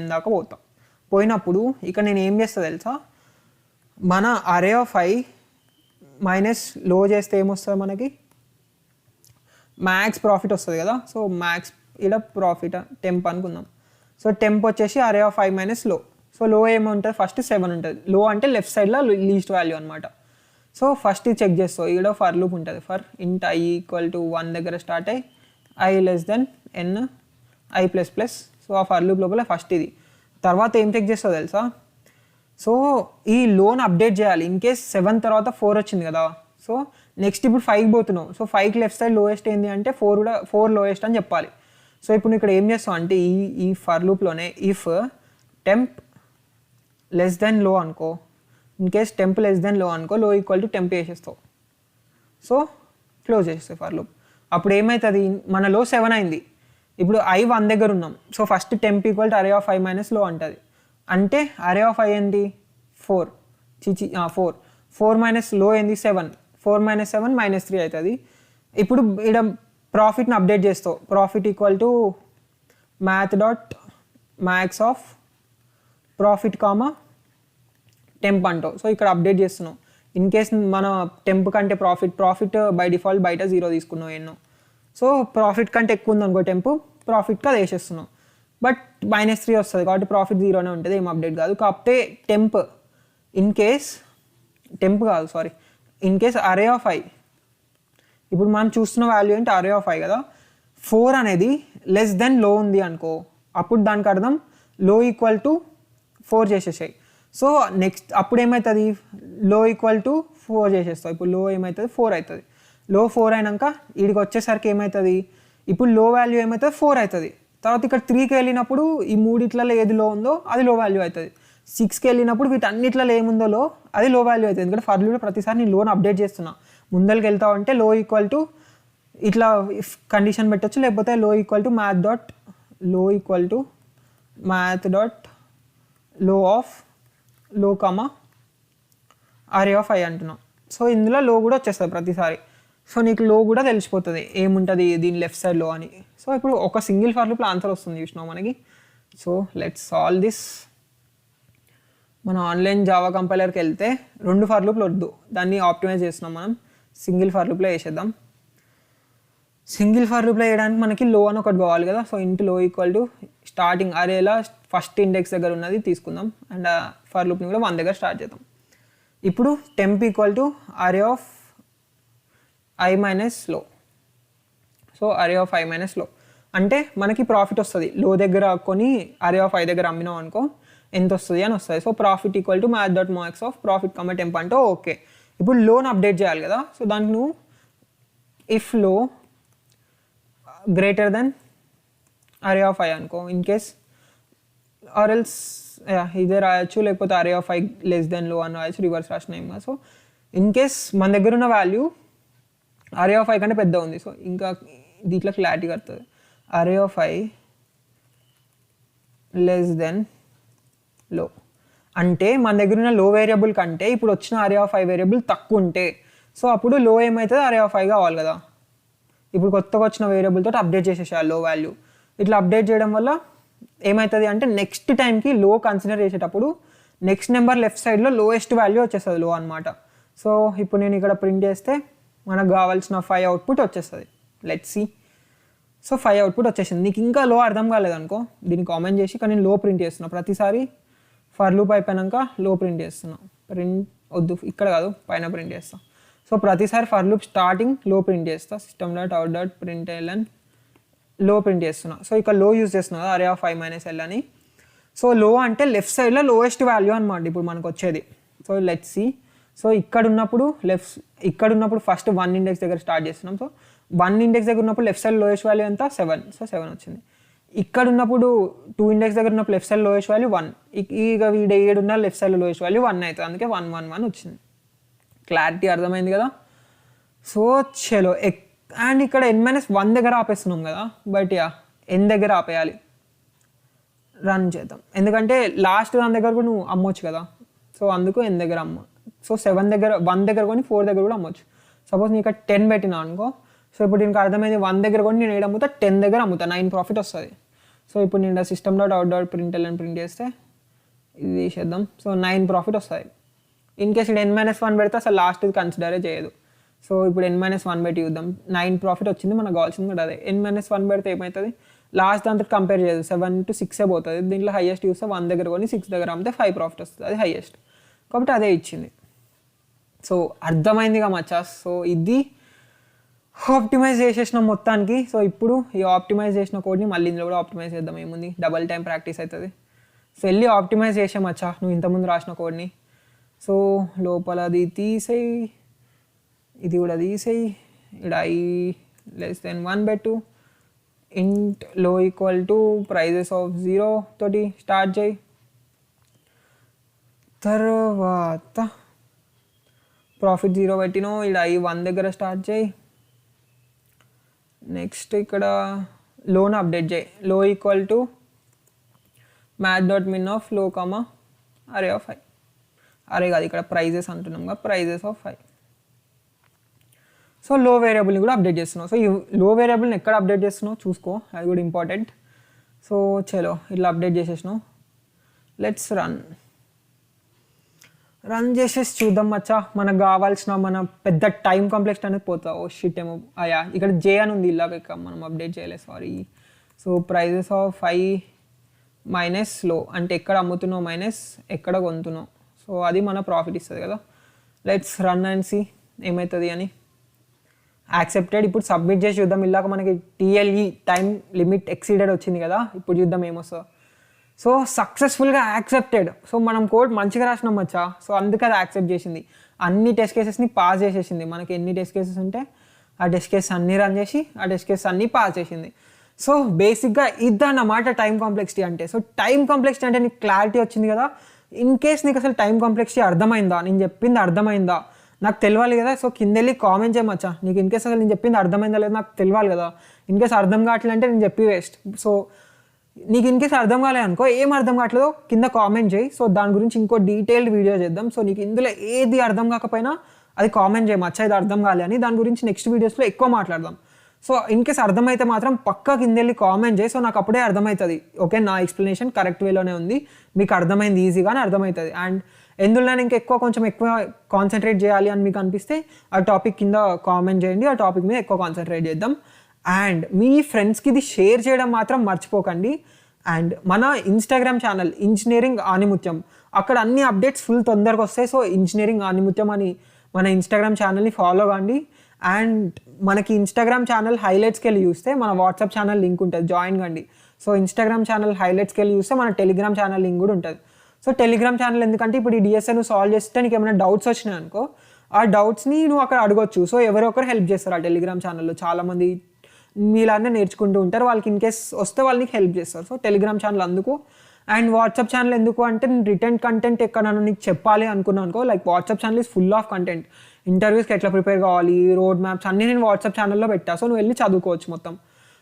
n దాకా పోతాం. పోయినప్పుడు ఇక్కడ నేను ఏం చేస్తా తెలుసా, మన అరే ఆఫ్ i మైనస్ లో చేస్తే ఏమొస్తుంది మనకి? మ్యాక్స్ ప్రాఫిట్ వస్తుంది కదా. సో మ్యాక్స్ ఇక్కడ ప్రాఫిట్ టెంప్ అనుకుందాం. సో టెంప్ వచ్చేసి అరే of i minus low. So లో ఏముంటుంది? ఫస్ట్ 7 ఉంటుంది. లో అంటే లెఫ్ట్ సైడ్లో లీస్ట్ వాల్యూ అనమాట. సో ఫస్ట్ చెక్ చేస్తావు, ఇక్కడ ఫర్ లూప్ ఉంటుంది. ఫర్ ఇంట్ i = 1 దగ్గర స్టార్ట్ అయ్యి i n i++. సో ఆ ఫర్ లూప్ లోపల ఫస్ట్ ఇది. తర్వాత ఏం చెక్ చేస్తావు తెలుసా, సో ఈ లోన్ అప్డేట్ చేయాలి. ఇన్ కేస్ 7 తర్వాత 4 వచ్చింది కదా. సో నెక్స్ట్ ఇప్పుడు 5 పోతున్నావు. సో 5కి లెఫ్ట్ సైడ్ లోయెస్ట్ ఏంది అంటే 4 లోయెస్ట్ అని చెప్పాలి. సో ఇప్పుడు ఇక్కడ ఏం చేస్తావు అంటే ఈ ఫర్ లూప్లోనే ఇఫ్ టెంప్ లో అనుకో, ఇన్ కేస్ టెంప్ లో అనుకో, లో = టెంప్ చేసేస్తావు. సో క్లోజ్ చేసేస్తావు ఫర్ లూప్. అప్పుడు ఏమవుతుంది, మనలో 7 అయింది. ఇప్పుడు i 1 దగ్గర ఉన్నాం. సో ఫస్ట్ టెంప్ = అరే ఆఫ్ i మైనస్ లో అంటుంది. అంటే అరే ఆఫ్ i ఏంటి? 4 4 మైనస్ లో ఏంది? 7. 4 - 7 -3 అవుతుంది. ఇప్పుడు ఇక్కడ ప్రాఫిట్ని అప్డేట్ చేస్తావు. Profit = math.max of profit temp అంటావు. సో ఇక్కడ అప్డేట్ చేస్తున్నావు. ఇన్ కేస్ మన టెంప్ కంటే ప్రాఫిట్ బై డిఫాల్ట్ బయట 0 తీసుకున్నావు ఎన్నో. సో ప్రాఫిట్ కంటే ఎక్కువ ఉంది అనుకో టెంప్, ప్రాఫిట్కి అది వేసేస్తున్నావు. బట్ -3 వస్తుంది కాబట్టి ప్రాఫిట్ 0నే ఉంటుంది, ఏం అప్డేట్ కాదు. కాకపోతే టెంప్ ఇన్ కేస్ అరే ఆఫ్ i, ఇప్పుడు మనం చూస్తున్న వాల్యూ ఏంటి? అరే ఆఫ్ i కదా. 4 అనేది లో ఉంది అనుకో, అప్పుడు దానికి అర్థం లో = 4 చేసేసాయి. సో నెక్స్ట్ అప్పుడు ఏమవుతుంది, లో ఈక్వల్ టు 4 చేసేస్తావు. ఇప్పుడు లో ఏమవుతుంది 4 అవుతుంది. లో 4 అయినాక వీడికి వచ్చేసరికి ఏమవుతుంది, ఇప్పుడు లో వాల్యూ ఏమవుతుంది 4 అవుతుంది. తర్వాత ఇక్కడ 3కి వెళ్ళినప్పుడు ఈ మూడిట్లలో ఏది లో ఉందో అది లో వాల్యూ అవుతుంది. 6కి వెళ్ళినప్పుడు వీటన్నిట్లలో ఏముందో లో అది లో వాల్యూ అవుతుంది. ఎందుకంటే ఫర్ లూప్లో ప్రతిసారి నేను లోని అప్డేట్ చేస్తున్నా. ముందరికి వెళ్తావు అంటే లో ఈక్వల్ టు ఇట్లా కండిషన్ పెట్టచ్చు, లేకపోతే లో ఈక్వల్ టు మ్యాథ్ డాట్ లో of low comma array of I అంటున్నాం. సో ఇందులో లో కూడా వచ్చేస్తుంది ప్రతిసారి. సో నీకు లో కూడా తెలిసిపోతుంది ఏముంటుంది దీని లెఫ్ట్ సైడ్లో అని. సో ఇప్పుడు ఒక సింగిల్ ఫర్ లూప్లో ఆన్సర్ వస్తుంది చూసినావు మనకి. So let's solve this. మన ఆన్లైన్ జావా కంపైలర్కి వెళ్తే 2 ఫర్ లూప్లు వద్దు, దాన్ని ఆప్టిమైజ్ చేస్తున్నాం మనం. సింగిల్ ఫర్ లూప్లో వేసేద్దాం. సింగిల్ ఫర్ లూప్లో వేయడానికి మనకి లో అని ఒకటి కావాలి కదా. So int low equal to starting అరేలా ఫస్ట్ ఇండెక్స్ దగ్గర ఉన్నది తీసుకుందాం అండ్ ఫర్ లూప్ని కూడా 1 దగ్గర స్టార్ట్ చేద్దాం. ఇప్పుడు temp equal to array of I minus low. So array of I minus low అంటే మనకి ప్రాఫిట్ వస్తుంది. లో దగ్గర కొని అరే ఆఫ్ ఐ దగ్గర అమ్మినాం అనుకో ఎంత వస్తుంది అని వస్తుంది. So profit equal to math dot max of profit comma temp అంటే ఓకే. ఇప్పుడు లోన్ అప్డేట్ చేయాలి కదా. సో దానికి నువ్వు if low greater than array of I అనుకో ఇన్ కేస్, ఆర్ ఎల్స్ ఇదే రాయొచ్చు, లేకపోతే అరే ఆఫ్ ఐ లెస్ దెన్ లో అని రాయొచ్చు, రివర్స్ రాసినాం కదా. సో ఇన్ కేస్ మన దగ్గర ఉన్న వాల్యూ అరే ఆఫ్ ఐ కంటే పెద్ద ఉంది. సో ఇంకా దీంట్లో క్లారిటీ కడుతుంది. అరే ఆఫ్ ఐ లెస్ దెన్ లో అంటే మన దగ్గర ఉన్న లో వేరియబుల్ కంటే ఇప్పుడు వచ్చిన అరే ఆఫ్ ఐ వేరియబుల్ తక్కువ ఉంటే, సో అప్పుడు లో ఏమవుతుంది అరే ఆఫ్ ఐ కావాలి కదా. ఇప్పుడు కొత్తగా వచ్చిన వేరియబుల్ తోటి అప్డేట్ చేసేసారు లో వాల్యూ. ఇట్లా అప్డేట్ చేయడం వల్ల ఏమవుతుంది అంటే నెక్స్ట్ టైంకి లో కన్సిడర్ చేసేటప్పుడు నెక్స్ట్ నెంబర్ లెఫ్ట్ సైడ్లో లోయెస్ట్ వాల్యూ వచ్చేస్తుంది లో అనమాట. సో ఇప్పుడు నేను ఇక్కడ ప్రింట్ చేస్తే మనకు కావాల్సిన 5 అవుట్పుట్ వచ్చేస్తుంది. Let's see. సో 5 అవుట్పుట్ వచ్చేసింది. నీకు ఇంకా లో అర్థం కాలేదనుకో దీన్ని కామెంట్ చేసి, కానీ నేను లో ప్రింట్ చేస్తున్నా ప్రతిసారి. ఫర్ లూప్ అయిపోయాక లో ప్రింట్ చేస్తున్నా. ప్రింట్ వద్దు ఇక్కడ కాదు పైన ప్రింట్ చేస్తా. సో ప్రతిసారి ఫర్ లూప్ స్టార్టింగ్ లో ప్రింట్ చేస్తా. System dot out dot print LN లో ప్రింట్ చేస్తున్నా. సో ఇక్కడ లో యూజ్ చేస్తున్నా కదా array of I minus L అని. సో లో అంటే లెఫ్ట్ సైడ్లో లోయెస్ట్ వాల్యూ అనమాట ఇప్పుడు మనకు వచ్చేది. So let's see. సో ఇక్కడ ఉన్నప్పుడు ఫస్ట్ 1 ఇండెక్స్ దగ్గర స్టార్ట్ చేస్తున్నాం. సో 1 ఇండెక్స్ దగ్గర ఉన్నప్పుడు లెఫ్ట్ సైడ్ లోయెస్ట్ వాల్యూ ఎంత 7. సో 7 వచ్చింది. ఇక్కడ ఉన్నప్పుడు 2 ఇండెక్స్ దగ్గర ఉన్నప్పుడు లెఫ్ట్ సైడ్ లోయెస్ట్ వాల్యూ 1. ఇక వీడు 7 ఉన్న లెఫ్ట్ సైడ్ లోయెస్ట్ వాల్యూ 1 అవుతుంది. అందుకే 1 1 1 వచ్చింది. క్లారిటీ అర్థమైంది కదా. సో చలో అండ్ ఇక్కడ n-1 దగ్గర ఆపేస్తున్నాం కదా. బట్ n దగ్గర ఆపేయాలి. రన్ చేద్దాం ఎందుకంటే లాస్ట్ దాని దగ్గర కూడా నువ్వు అమ్మొచ్చు కదా. సో అందుకు n దగ్గర అమ్మ. సో 7 దగ్గర 1 దగ్గర కొని 4 దగ్గర కూడా అమ్మొచ్చు. సపోజ్ నీకు ఇక్కడ 10 పెట్టినా అనుకో. సో ఇప్పుడు దీనికి అర్థమైంది 1 దగ్గర కొని నేను ఏడు అమ్ముతా 10 దగ్గర అమ్ముతా 9 ప్రాఫిట్ వస్తుంది. సో ఇప్పుడు నేను system dot out dot print LN print చేస్తే ఇది తీసేద్దాం. సో 9 ప్రాఫిట్ వస్తుంది. ఇన్ కేస్ ఇక్కడ n-1 పెడితే అసలు లాస్ట్ ఇది కన్సిడరే చేయదు. సో ఇప్పుడు n-1 పెట్టి చూద్దాం. 9 ప్రాఫిట్ వచ్చింది. మనకు కావాల్సింది కూడా అదే. n-1 పెడితే ఏమవుతుంది లాస్ట్ దాంతో కంపేర్ చేయదు. 7 to 6 పోతుంది. దీంట్లో హైయెస్ట్ చూస్తే 1 దగ్గర కొని 6 దగ్గర అమ్మితే 5 ప్రాఫిట్ వస్తుంది. అది హైయెస్ట్ కాబట్టి అదే ఇచ్చింది. సో అర్థమైందిగా మచ్చా. సో ఇది ఆప్టిమైజ్ చేసేసిన మొత్తానికి. సో ఇప్పుడు ఈ ఆప్టిమైజ్ చేసిన కోడ్ని మళ్ళీ ఇందులో కూడా ఆప్టిమైజ్ చేద్దాం. ఏముంది డబల్ టైం ప్రాక్టీస్ అవుతుంది. సో వెళ్ళి ఆప్టిమైజ్ చేసే మచ్చా నువ్వు ఇంతకుముందు రాసిన కోడ్ని. సో లోపల అది తీసేయి, ఇది కూడా తీసేయి. ఇక్కడ i less than 1 పెట్టు. ఇంట్ లో ఈక్వల్ టు ప్రైజెస్ ఆఫ్ 0 తోటి స్టార్ట్ చేయి. తర్వాత ప్రాఫిట్ 0 పెట్టినో ఇక్కడ i 1 దగ్గర స్టార్ట్ చేయి. నెక్స్ట్ ఇక్కడ లోన్ అప్డేట్ చేయి. Low equal to math dot min of low comma array of I. అరే కాదు ఇక్కడ ప్రైజెస్ అంటున్నాం కదా, ప్రైజెస్ ఆఫ్ ఐ. సో లో వేరియబుల్ని కూడా అప్డేట్ చేస్తున్నావు. సో ఈ లో వేరియబుల్ని ఎక్కడ అప్డేట్ చేస్తున్నావు చూసుకో, అది కూడా ఇంపార్టెంట్. సో చలో ఇట్లా అప్డేట్ చేసేసినావు. లెట్స్ రన్ చేసేసి చూద్దాం మచ్చా. మనకు కావాల్సిన మన పెద్ద టైం కాంప్లెక్స్ అనేది పోతావు. షిట్ ఏమో అయ్యా ఇక్కడ జే అని ఉంది ఇలాగ మనం అప్డేట్ చేయలేదు sorry. So prices of I minus low అంటే ఎక్కడ అమ్ముతున్నావు మైనస్ ఎక్కడ కొంటున్నావు. సో అది మన ప్రాఫిట్ ఇస్తుంది కదా. లెట్స్ రన్ అండ్ సి ఏమవుతుంది అని. యాక్సెప్టెడ్. ఇప్పుడు సబ్మిట్ చేసి చూద్దాం. ఇలాగ మనకి టీఎల్ఈ టైం లిమిట్ ఎక్సీడెడ్ వచ్చింది కదా. ఇప్పుడు చూద్దాం ఏమొస్తుందో. సో సక్సెస్ఫుల్గా యాక్సెప్టెడ్. సో మనం కోడ్ మంచిగా రాసినాం మచ్చా, సో అందుకే అది యాక్సెప్ట్ చేసింది. అన్ని టెస్ట్ కేసెస్ని పాస్ చేసేసింది. మనకి ఎన్ని టెస్ట్ కేసెస్ ఉంటే ఆ టెస్ట్ కేసెస్ అన్నీ రన్ చేసి ఆ టెస్ట్ కేసెస్ అన్నీ పాస్ చేసింది. సో బేసిక్గా ఇదన్నమాట టైం కాంప్లెక్సిటీ అంటే. సో టైం కాంప్లెక్సిటీ అంటే నీకు క్లారిటీ వచ్చింది కదా. ఇన్ కేస్ నీకు అసలు టైం కాంప్లెక్సిటీ అర్థమైందా, నేను చెప్పింది అర్థమైందా నాకు తెలియాలి కదా. సో కింద వెళ్ళి కామెంట్ చేయమచ్చా, నీకు ఇన్ కేస్ అసలు నేను చెప్పింది అర్థమైందా లేదా నాకు తెలియాలి కదా. ఇన్ కేస్ అర్థం కావట్లేదంటే నేను చెప్పి వేస్ట్. సో నీకు ఇన్ కేస్ అర్థం కాలేదు అనుకో, ఏం అర్థం కావట్లేదో కింద కామెంట్ చేయి. సో దాని గురించి ఇంకో డీటెయిల్డ్ వీడియో చేద్దాం. సో నీకు ఇందులో ఏది అర్థం కాకపోయినా అది కామెంట్ చేయి, మచ్చా ఇది అర్థం కాలే అని. దాని గురించి నెక్స్ట్ వీడియోస్లో ఎక్కువ మాట్లాడదాం. సో ఇన్ కేస్ అర్థమైతే మాత్రం పక్కా కింద వెళ్ళి కామెంట్ చేయి. సో నాకు అప్పుడే అర్థమవుతుంది, ఓకే నా ఎక్స్ప్లెనేషన్ కరెక్ట్ వేలోనే ఉంది, మీకు అర్థమైంది ఈజీగానే అర్థమవుతుంది. అండ్ ఎందులో ఇంకా కొంచెం ఎక్కువ కాన్సన్ట్రేట్ చేయాలి అని మీకు అనిపిస్తే ఆ టాపిక్ కింద కామెంట్ చేయండి, ఆ టాపిక్ మీద ఎక్కువ కాన్సన్ట్రేట్ చేద్దాం. అండ్ మీ ఫ్రెండ్స్కి ఇది షేర్ చేయడం మాత్రం మర్చిపోకండి. అండ్ మన ఇన్స్టాగ్రామ్ ఛానల్ ఇంజనీరింగ్ ఆనిముత్యం, అక్కడ అన్ని అప్డేట్స్ ఫుల్ తొందరగా వస్తాయి. సో ఇంజనీరింగ్ ఆనిముత్యం అని మన ఇన్స్టాగ్రామ్ ఛానల్ని ఫాలో కండి. అండ్ మనకి ఇన్స్టాగ్రామ్ ఛానల్ హైలైట్స్కి వెళ్ళి చూస్తే మన వాట్సాప్ ఛానల్ లింక్ ఉంటుంది, జాయిన్ కండి. సో ఇన్స్టాగ్రామ్ ఛానల్ హైలైట్స్కి వెళ్ళి చూస్తే మన టెలిగ్రామ్ ఛానల్ లింక్ కూడా ఉంటుంది. సో టెలిగ్రామ్ ఛానల్ ఎందుకంటే ఇప్పుడు ఈ డిఎస్ఏ నువ్వు సాల్వ్ చేస్తే నీకు ఏమైనా డౌట్స్ వచ్చినాయి అనుకో, ఆ డౌట్స్ని నువ్వు అక్కడ అడగొచ్చు. సో ఎవరో ఒకరు హెల్ప్ చేస్తారు ఆ టెలిగ్రామ్ ఛానల్లో. చాలామంది మీలానే నేర్చుకుంటూ ఉంటారు, వాళ్ళకి ఇన్ కేస్ వస్తే వాళ్ళకి హెల్ప్ చేస్తారు. సో టెలిగ్రామ్ ఛానల్ అందుకు. అండ్ వాట్సాప్ ఛానల్ ఎందుకు అంటే నేను రిటర్న్ కంటెంట్ ఎక్కడన్నా నీకు చెప్పాలి అనుకున్నాను అనుకో, like WhatsApp channel is full of content. ఇంటర్వ్యూస్కి ఎట్లా ప్రిపేర్ కావాలి, రోడ్ మ్యాప్స్ అన్నీ నేను వాట్సాప్ ఛానల్లో పెట్టా. సో నువ్వు వెళ్ళి చదువుకోవచ్చు మొత్తం.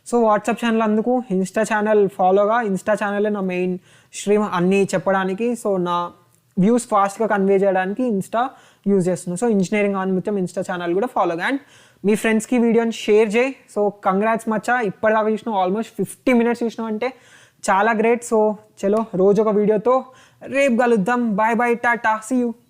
సో వాట్సాప్ ఛానల్ అందుకు. ఇన్స్టా ఛానల్ ఫాలోగా, ఇన్స్టా ఛానలే నా మెయిన్ స్ట్రీమ్ అన్నీ చెప్పడానికి. సో నా వ్యూస్ ఫాస్ట్గా కన్వే చేయడానికి ఇన్స్టా యూజ్ చేస్తున్నాను. సో ఇంజనీరింగ్ ఆనిముత్యం ఇన్స్టా ఛానల్ కూడా ఫాలోగా. అండ్ మీ ఫ్రెండ్స్కి వీడియోని షేర్ చేయి. సో కంగ్రాట్స్ మచ్చా, ఇప్పటిదాకా చూసినావు, ఆల్మోస్ట్ 50 minutes చూసినావు అంటే చాలా గ్రేట్. సో చలో రోజు ఒక వీడియోతో రేపు కలుద్దాం. Bye bye, tata, see you.